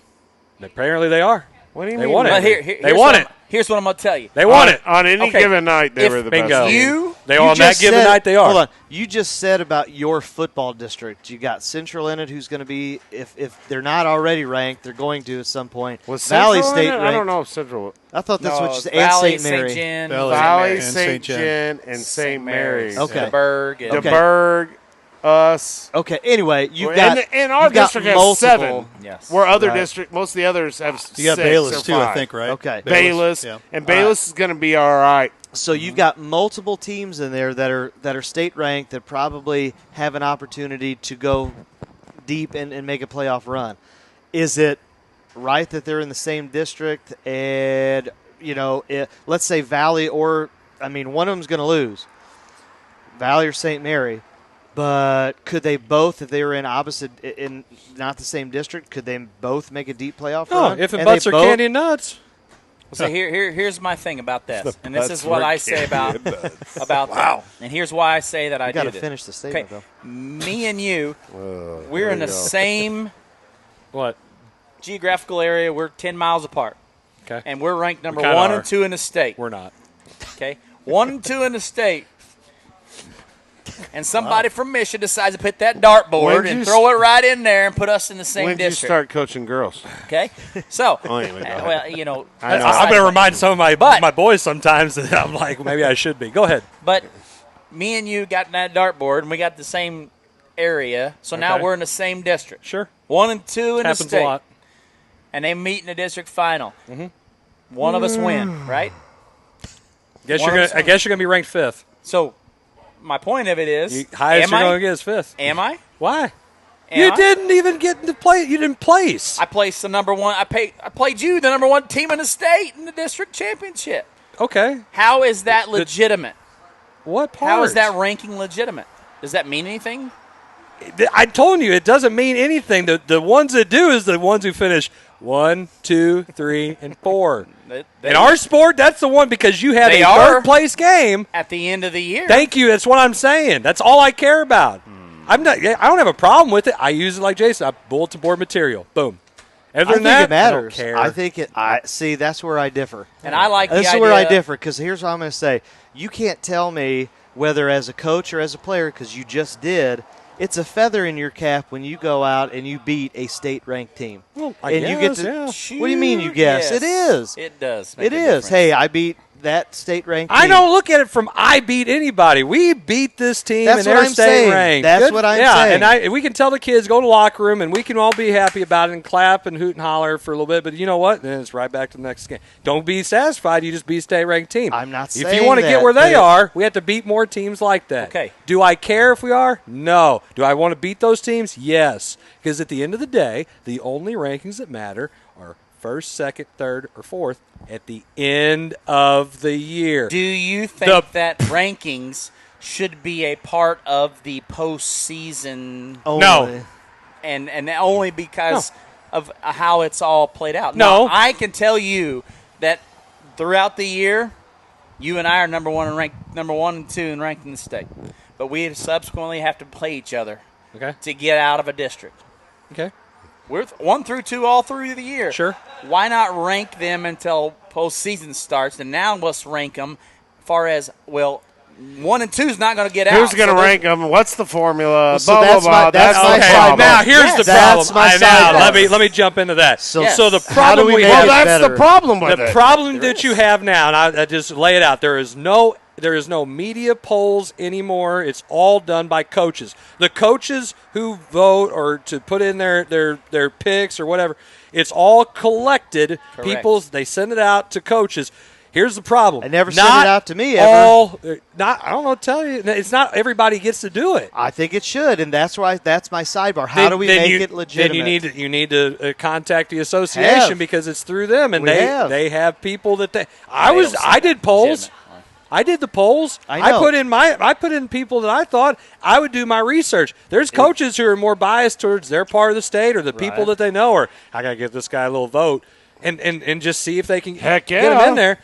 Apparently they are.
What do you
They
mean?
won it.
Well,
They won it.
Here's what I'm going to tell you.
They won it.
On any
Okay.
given night, they were the
Bingo.
best.
You
on that
just
given
said-
night they are.
Hold on. You just said about your football district. You got Central in it, who's going to be, if they're not already ranked, they're going to at some point.
Was
Valley
Central
State
in it?
ranked.
I don't know if Central.
I thought that's what you said.
Valley,
And St. Mary.
St. Jen,
Valley,
and
St. Jen, and St. Mary's.
Okay.
DeBerg. And
Okay.
DeBerg, us.
Okay. Anyway, you've
And
got
and our
you've got
district has
multiple-
7.
Yes.
Where other
Right.
district, most of the others have
You got
6
Bayless
or
too,
5.
I think, right?
Okay.
Bayless,
yeah.
and Bayless is going to be all right.
So you've got multiple teams in there that are state ranked that probably have an opportunity to go deep and make a playoff run. Is it right that they're in the same district and let's say Valley one of them's going to lose, Valley or St. Mary, but could they both, if they were in opposite in not the same district, could they both make a deep playoff
Oh,
run?
if it
And
butts
they
are
both-
candy and nuts.
So here's my thing about this, and this is
butts
what
were
I say about that. And here's why I say that I
got
do
to
this.
finish the statement,
Okay,
though.
me and you, we're
there
in
we
the
go.
same
What?
geographical area. We're 10 miles apart.
Okay.
And we're ranked number
kinda
1
are.
and 2 in the state.
We're not.
Okay, 1 and 2 in the state. And somebody from Michigan decides to put that dartboard and throw it right in there and put us in the same
When did you
district.
start coaching girls?
Okay, so
Anyway, go ahead.
well, you know,
I'm going to remind some of my boys sometimes that I'm like, maybe I should be. Go ahead.
But me and you got that dartboard, and we got the same area, so now
Okay.
we're in the same district.
Sure.
1 and 2 in
Happens
the state.
a lot.
And they meet in the district final.
Mm-hmm.
One of us win, right?
I guess
One
you're
of us
going to be ranked 5th.
So my point of it is,
Highest
am
you're
I?
going to get is 5th.
Am I?
Why?
Am
You
I?
didn't even get into play. You didn't place.
I placed the number 1. I played you, the number 1 team in the state in the district championship.
Okay.
How is that legitimate?
What part?
How is that ranking legitimate? Does that mean anything?
I told you it doesn't mean anything. The ones that do is the ones who finish 1, 2, 3, and 4. In our sport, that's the one because you have a third place game
at the end of the year.
Thank you. That's what I'm saying. That's all I care about. I don't have a problem with it. I use it like Jason. Bulletin board material. Boom. Other than that,
it matters.
I don't care.
I think it. See, that's where I differ.
And I like
this
the
is where I
idea-
differ because here's what I'm going to say. You can't tell me whether as a coach or as a player because you just did. It's a feather in your cap when you go out and you beat a state-ranked team.
Well,
and you get to.
yeah.
What do you mean you guess?
Yes.
It is.
It does. Make
It
a
is.
difference.
Hey, I beat that state-ranked team.
I don't look at it from I beat anybody. We beat this team
That's
and
what
they're
I'm
state
saying.
ranked.
That's
Good.
what I'm
yeah,
saying.
And we can tell the kids, go to the locker room, and we can all be happy about it and clap and hoot and holler for a little bit. But you know what? Then it's right back to the next game. Don't be satisfied. You just beat a state-ranked team.
I'm not
If
saying
you want to get
that,
where they
but-
are, we have to beat more teams like that.
Okay.
Do I care if we are? No. Do I want to beat those teams? Yes. Because at the end of the day, the only rankings that matter are first, second, third, or fourth at the end of the year.
Do you think that rankings should be a part of the postseason?
No.
And only because of how it's all played out.
No.
Now, I can tell you that throughout the year, you and I are number 1 and 2 and ranked in the state. But we subsequently have to play each other to get out of a district.
Okay.
We're 1 through 2 all through the year.
Sure.
Why not rank them until postseason starts? And now let's rank them as far as, 1 and 2 is not going to get out.
Who's going to rank them? What's the formula?
So
blah,
that's
blah,
my-
blah.
that's my
the
side
problem.
Now here's the
That's
problem.
my side bet.
Let me jump into that.
So-
So the
How do
problem
we
we
make
have.
it
Well, that's
better?
the problem with
The
it.
problem that you have now, and I just lay it out. There is no media polls anymore. It's all done by coaches. The coaches who vote or to put in their picks or whatever, it's all collected.
Correct.
They send it out to coaches. Here's the problem.
They never sent it out to me ever.
I don't know. Tell you, it's not everybody gets to do it.
I think it should, and that's my sidebar. How do we make it legitimate?
Then you need to contact the association because it's through them, and they have people that I did polls. I did the polls.
I know.
I put in people that I thought I would do my research. There's coaches who are more biased towards their part of the state or the people that they know, or I got to give this guy a little vote and just see if they can get him in there.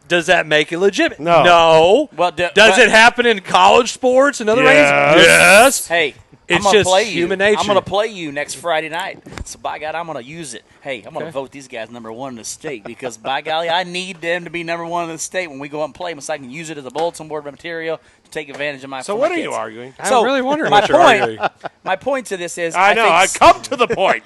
Does that make it legitimate? No.
Well,
does it happen in college sports and other rankings? Yes.
Hey,
It's
I'm gonna
just
play you.
human nature.
I'm going to play you next Friday night. So, by God, I'm going to use it. Hey, I'm going to vote these guys number 1 in the state because, by golly, I need them to be number 1 in the state when we go out and play them so I can use it as a bulletin board material to take advantage of my
So
for
what
my
are
kids.
you arguing?
I'm really wondering
my
what you're
point,
arguing.
My point to this is
I know. I
think
come to the point.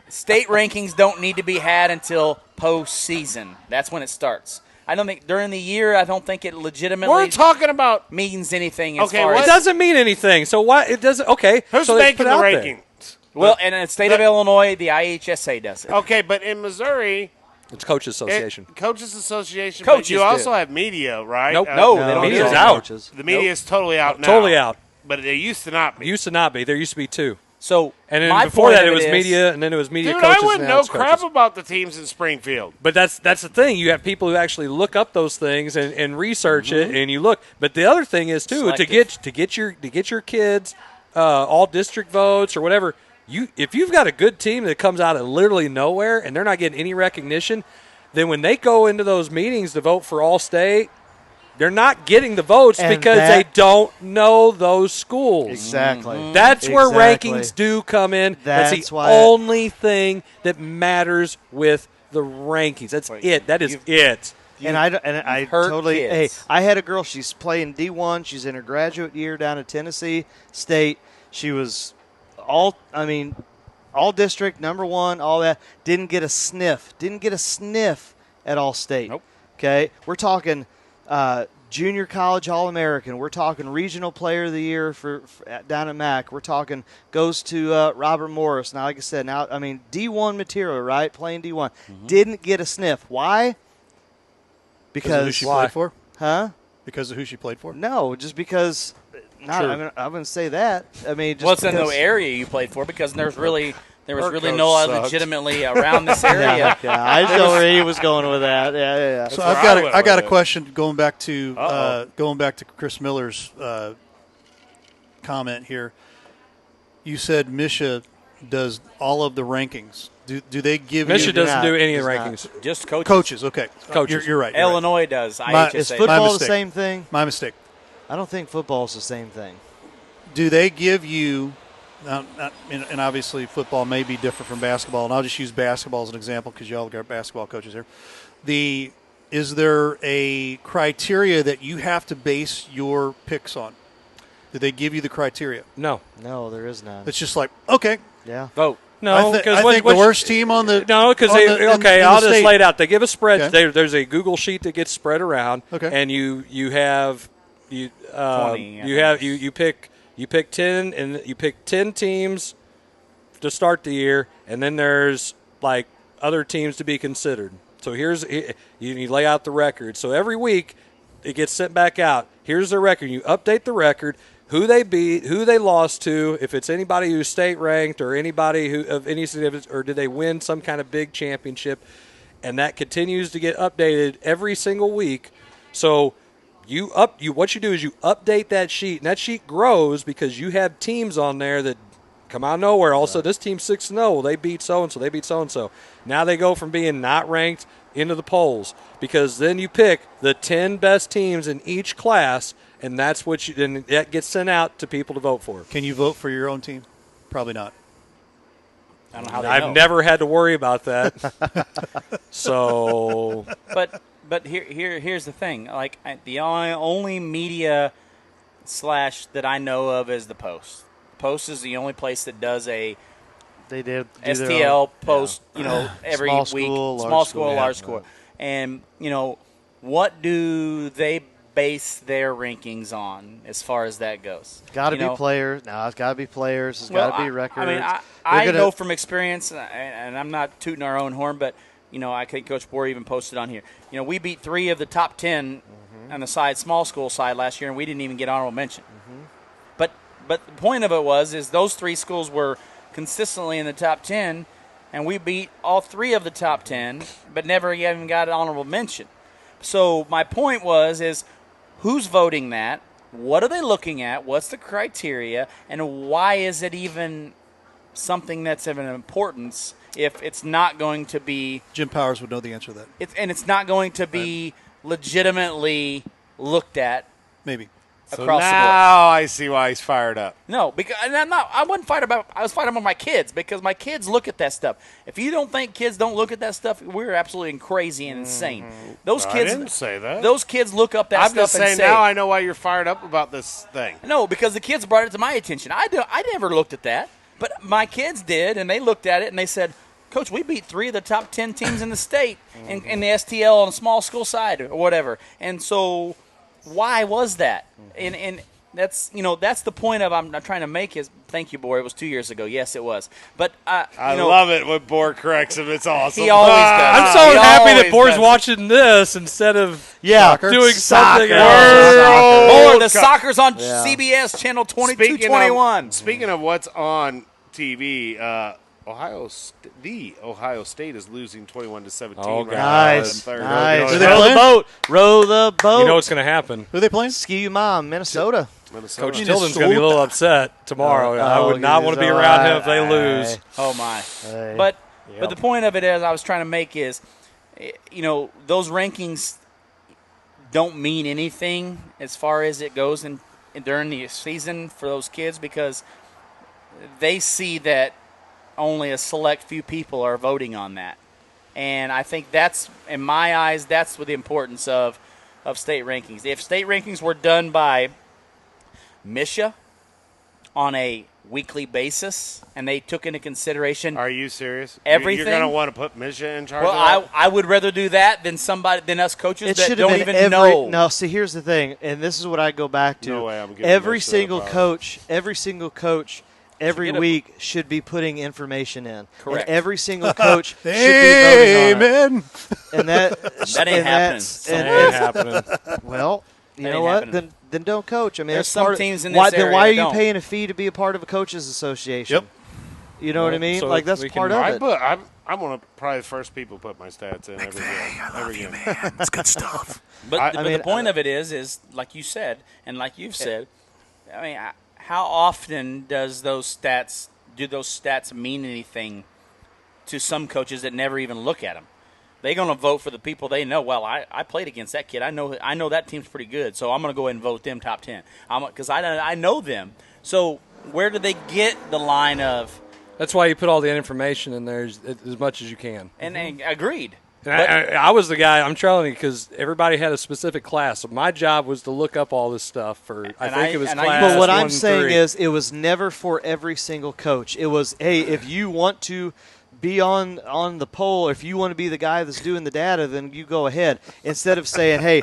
state rankings don't need to be had until postseason. That's when it starts. I don't think during the year. I don't think it legitimately.
We're talking about
means anything. As
Okay,
far
what-
as
It doesn't mean anything. So what? It doesn't. Okay.
who's
so they
making
put
the
out there.
rankings.
well, and in the state of Illinois, the IHSA does it.
Okay, but in Missouri,
It's Coaches Association.
Coaches Association.
Coaches
but you
do.
also have media, right?
Nope.
No, they don't.
Media's
do
out.
The media is totally out now.
Totally out.
But they used to not be.
Used to not be. There used to be 2.
So,
And then
my
before
point
that,
of
it was
is-
media, and then it was media
Dude,
coaches.
I wouldn't
and now
know
it's
crap
coaches.
about the teams in Springfield.
But that's the thing. You have people who actually look up those things and research it, and you look. But the other thing is too to get your kids all district votes or whatever. If you've got a good team that comes out of literally nowhere and they're not getting any recognition, then when they go into those meetings to vote for All-State, they're not getting the votes because they don't know those schools.
Exactly.
That's where rankings do come in. That's the only thing that matters with the rankings. That's it. That is it.
And I totally. Hey, I had a girl. She's playing D1. She's in her graduate year down at Tennessee State. She was all district, number one, all that. Didn't get a sniff. At All-State.
Nope.
Okay, we're talking junior college All-American. We're talking regional player of the year for down at MAC. We're talking goes to Robert Morris. Now, like I said, D1 material, right? Playing D1. Didn't get a sniff. Why? Because
of who she played for?
Huh?
Because of who she played for?
No, just because. I wouldn't say that. I mean, just
it's in the area you played for because there was really no other legitimately around this area.
I just know where he was going with that. Yeah.
So I got a question going back to Chris Miller's comment here. You said Misha does all of the rankings. Do they give
Misha
you?
doesn't do any of the rankings.
Just coaches.
Coaches, okay.
Coaches.
You're right.
Illinois does.
Is football the same thing?
My mistake.
I don't think football is the same thing.
Do they give you, and obviously football may be different from basketball, and I'll just use basketball as an example because you all got basketball coaches here. Is there a criteria that you have to base your picks on? Do they give you the criteria?
No,
there is none.
It's just like, okay.
Yeah.
Vote. No,
because I think the worst team on the
I'll just lay it out. They give a spread.
Okay.
There's a Google sheet that gets spread around, and you pick 10 and you pick 10 teams to start the year, and then there's like other teams to be considered. So you lay out the record. So every week it gets sent back out. Here's the record. You update the record. Who they beat, who they lost to, if it's anybody who's state ranked or anybody who of any significance, or did they win some kind of big championship, and that continues to get updated every single week. So what you do is you update that sheet, and that sheet grows because you have teams on there that come out of nowhere. Also, this team's 6-0. Well, they beat so and so. They beat so and so. Now they go from being not ranked into the polls because then you pick the 10 best teams in each class. And that's then that gets sent out to people to vote for.
Can you vote for your own team? Probably not.
I don't know how
I've never had to worry about that. So,
but here's the thing. Like the only media that I know of is the Post. Post is the only place that does a STL post. Every
small
week.
School,
small school, large school, and what do they base their rankings on as far as that goes?
Got to be players. No, it's got to be players. It's got to be records.
I mean, I know from experience, and I'm not tooting our own horn, but I think Coach Bohr even posted on here. We beat 3 of the top 10 on the small school side last year, and we didn't even get honorable mention. But the point of it is those 3 schools were consistently in the top 10, and we beat all 3 of the top 10, but never even got an honorable mention. So my point is who's voting that? What are they looking at? What's the criteria? And why is it even something that's of an importance if it's not going to be...
Jim Powers would know the answer to that.
It's not going to be legitimately looked at.
Maybe.
So now I see why he's fired up.
No, because I wasn't fired about. I was fired about my kids because my kids look at that stuff. If you don't think kids don't look at that stuff, we're absolutely crazy and insane. Those kids.
I didn't say that.
Those kids look up that
I'm
stuff.
just saying now I know why you're fired up about this thing.
No, because the kids brought it to my attention. I never looked at that, but my kids did, and they looked at it and they said, "Coach, we beat 3 of the top 10 teams in the state in the STL on a small school side or whatever." And so, why was that? And that's the point I'm trying to make is, thank you, Bohr. It was 2 years ago. Yes, it was. But
I love it when Bohr corrects him. It's awesome.
He always does.
I'm so happy that Bohr's watching this instead of doing something
else. Or the soccer's on CBS channel 2221.
Speaking of what's on TV, Ohio State is losing 21-17.
Oh,
right
nice.
now.
Nice. Row the boat.
You know what's going to happen.
Who are they playing?
Ski Mom, Minnesota.
Coach Tilden's going to be a little upset tomorrow. I would not want to be around him if they lose.
Oh, my. But the point of it is I was trying to make is those rankings don't mean anything as far as it goes during the season for those kids, because they see that only a select few people are voting on that. And I think that's, in my eyes, that's what the importance of state rankings. If state rankings were done by MSHA on a weekly basis, and they took into consideration.
Are you serious?
Everything.
You're going to want to put MSHA in charge
well,
of that?
I would rather do that than us coaches that don't
been
even know.
No, see, here's the thing, and this is what I go back to.
No way I'm giving
every
MSHA
single
a
coach, every week should be putting information in.
Correct.
And every single coach should be voting on it. And
that ain't happening.
Ain't happening.
Well, you
That
know
ain't
what?
happening.
Then don't coach. I mean,
There's
that's
some
part
teams in
why,
this
then
area
why are
that
you
don't.
paying a fee to be a part of a coaches association?
Yep.
You know what I mean?
So
like that's
we
part
can-
of it.
I'm one of probably the first people to put my stats in every game. Every game.
Man, that's good stuff.
But the point of it is like you said, and like you've said, I mean, how often do those stats mean anything to some coaches that never even look at them? They're going to vote for the people they know. Well, I played against that kid. I know that team's pretty good, so I'm going to go ahead and vote them top 10 because I know them. So where do they get the line of?
That's why you put all the information in there as much as you can.
And agreed.
And I was the guy, I'm telling you, because everybody had a specific class. So my job was to look up all this stuff for, I think it was class
But what
1
I'm
and
saying
3.
is it was never for every single coach. It was, hey, if you want to be on the poll, if you want to be the guy that's doing the data, then you go ahead. Instead of saying, hey,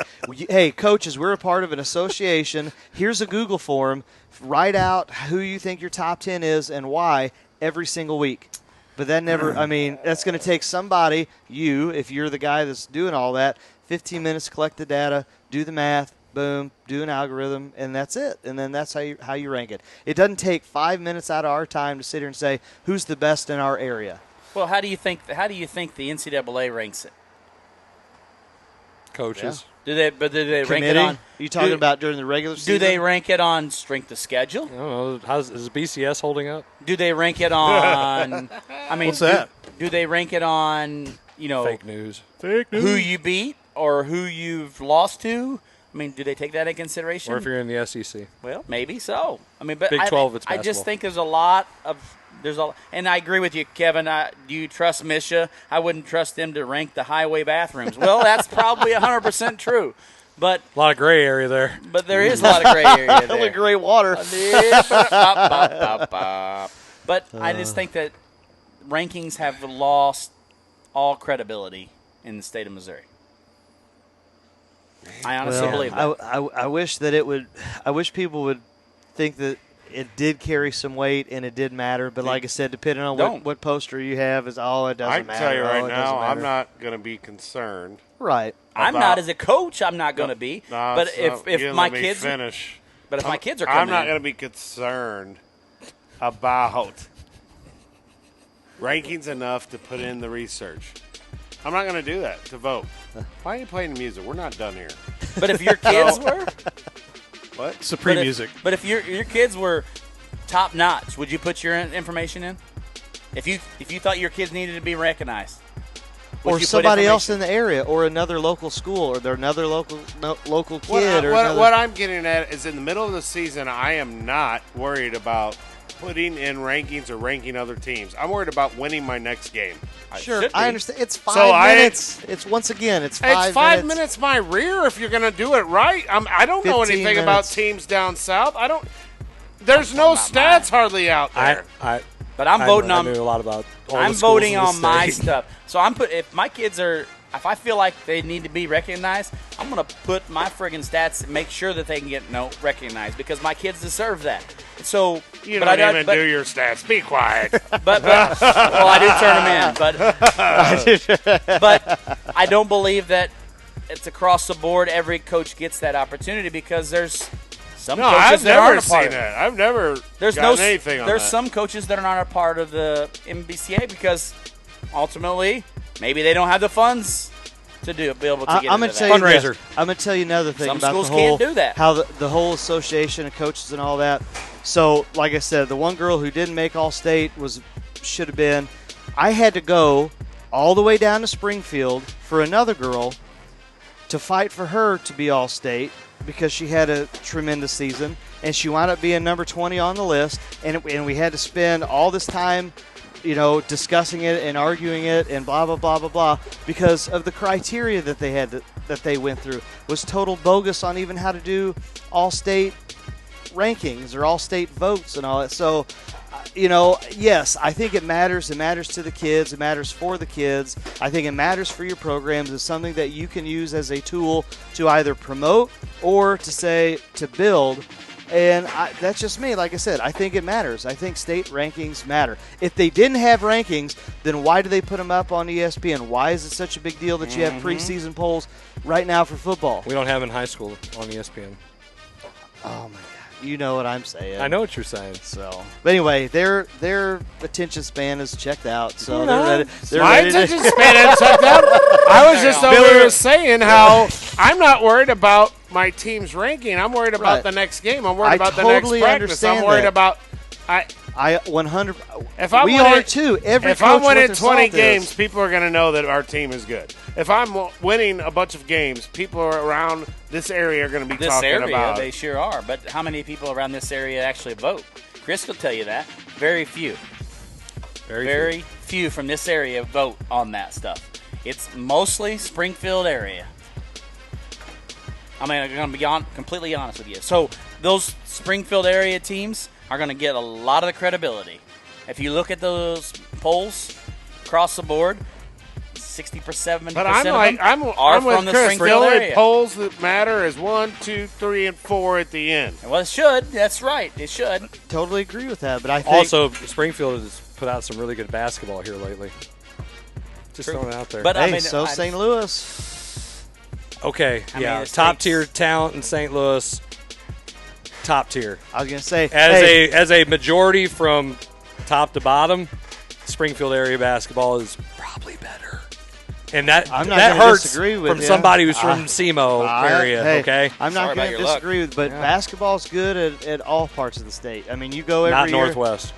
coaches, we're a part of an association. Here's a Google form. Write out who you think your top 10 is and why every single week. But that never, I mean, that's going to take somebody, if you're the guy that's doing all that, 15 minutes to collect the data, do the math, boom, do an algorithm, and that's it. And then that's how you rank it. It doesn't take 5 minutes out of our time to sit here and say, who's the best in our area?
Well, how do you think the NCAA ranks it?
Coaches.
Yeah. Do they rank
Committee?
it on?
Are you talking about during the regular season?
Do they rank it on strength of schedule?
I don't know. Is BCS holding up?
Do they rank it on? I mean,
what's that?
Do they rank it on?
Fake news.
Who you beat or who you've lost to? I mean, do they take that into consideration?
Or if you're in the SEC.
Well, maybe so. I mean, but
Big 12, it's
I just
basketball.
think and I agree with you, Kevin. Do you trust MSHA? I wouldn't trust them to rank the highway bathrooms. Well, that's probably 100% true. But
a lot of gray area there.
But there is a lot of gray area there.
Only gray water.
But I just think that rankings have lost all credibility in the state of Missouri. I honestly believe that.
I wish that it would. I wish people would think that it did carry some weight and it did matter. But like I said, depending on what poster you have, is all it doesn't
I can
matter.
tell you right
Oh, it
now,
doesn't
I'm
matter.
not going to be concerned.
Right.
I'm not as a coach. I'm not going to be.
No,
but
you
if
didn't
my
let me
kids
finish.
But if my kids are coming,
I'm not going to be concerned about rankings enough to put in the research. I'm not going to do that to vote. Why are you playing the music? We're not done here.
But if your kids were,
what?
Supreme music.
But if your kids were top notch, would you put your information in? If you thought your kids needed to be recognized,
or somebody else in the area, or another local school, or they're another local kid.
What I'm getting at is in the middle of the season, I am not worried about putting in rankings or ranking other teams. I'm worried about winning my next game.
Sure, I understand. It's 5 minutes. It's 5
minutes my rear if you're going to do it right. I don't know
15
anything about teams down south. There's no stats hardly out there.
But I'm voting
I
on.
knew a lot about. All
I'm
the schools
voting
in the
on my
state.
stuff. So if my kids are, if I feel like they need to be recognized, I'm gonna put my friggin' stats and make sure that they can get recognized because my kids deserve that. So
you don't even do your stats. Be quiet.
But well, I do turn them in. But I don't believe that it's across the board. Every coach gets that opportunity because there's. Some coaches
I've
that
never
aren't a
seen
part
that. I've never gotten anything on
There's
that.
some coaches that are not a part of the MBCA because ultimately maybe they don't have the funds to be able to get
I'm
into
gonna
that.
tell you I'm going to tell you another thing
Some
about
schools
the whole
can't do that.
how the whole association of coaches and all that. So, like I said, the one girl who didn't make All-State should have been. I had to go all the way down to Springfield for another girl to fight for her to be All-State because she had a tremendous season, and she wound up being number 20 on the list, and we had to spend all this time, discussing it and arguing it and blah, blah, blah, blah, blah, because of the criteria that they had that they went through was total bogus on even how to do All-State rankings or All-State votes and all that. So, yes, I think it matters. It matters to the kids. It matters for the kids. I think it matters for your programs. It's something that you can use as a tool to either promote or to build. And that's just me. Like I said, I think it matters. I think state rankings matter. If they didn't have rankings, then why do they put them up on ESPN? Why is it such a big deal that you have preseason polls right now for football?
We don't have in high school on ESPN.
Oh, my God. You know what I'm saying.
I know what you're saying.
So, but anyway, their attention span is checked out. So
My
they're ready
attention span is checked out. I was just over here saying how I'm not worried about my team's ranking. I'm worried about the next game. I'm worried about the next practice. I'm worried about.
I 100.
We
are too.
If I'm winning 20 games, people are going to know that our team is good. If I'm winning a bunch of games, people around this area are going to be talking about.
They sure are. But how many people around this area actually vote? Chris will tell you that. Very few. Very few from this area vote on that stuff. It's mostly Springfield area. I mean, I'm going to be completely honest with you. So those Springfield area teams are going to get a lot of the credibility. If you look at those polls across the board, 60%, 70%
but
of them are from the Springfield
The only
area.
polls that matter is 1, 2, 3, and 4 at the end.
Well, it should. That's right. It should.
Totally agree with that. But I think
also Springfield has put out some really good basketball here lately. Just throwing it out there.
But St. Louis.
Okay, top tier talent in St. Louis. Top tier.
I was gonna say
as a majority from top to bottom, Springfield area basketball is probably better. And that hurts
disagree with
from somebody who's from SEMO area. Okay,
I'm not going to disagree with, but basketball's good at all parts of the state. I mean, you go every year.
Not Northwest.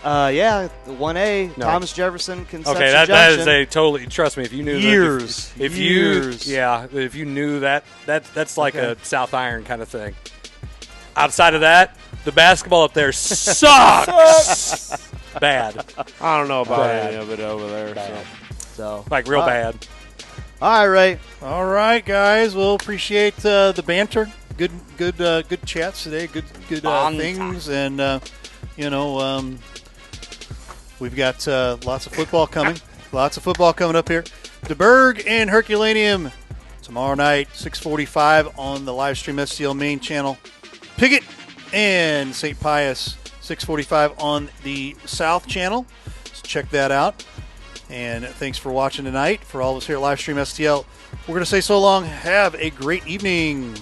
The 1A, no. Thomas Jefferson, Conception
Junction.
That
is a totally. Trust me, if you knew
years,
if you knew that's like a South Iron kind of thing. Outside of that, the basketball up there sucks. Bad.
I don't know about any of it over there.
So
like real bad.
All right.
All right, guys. We'll appreciate the banter. Good chats today. Good things, and we've got lots of football coming. Lots of football coming up here. DeBerg and Herculaneum tomorrow night, 6:45 on the live stream STL main channel. Piggott and St. Pius, 6:45 on the South channel. So check that out. And thanks for watching tonight. For all of us here at Livestream STL, we're going to say so long. Have a great evening.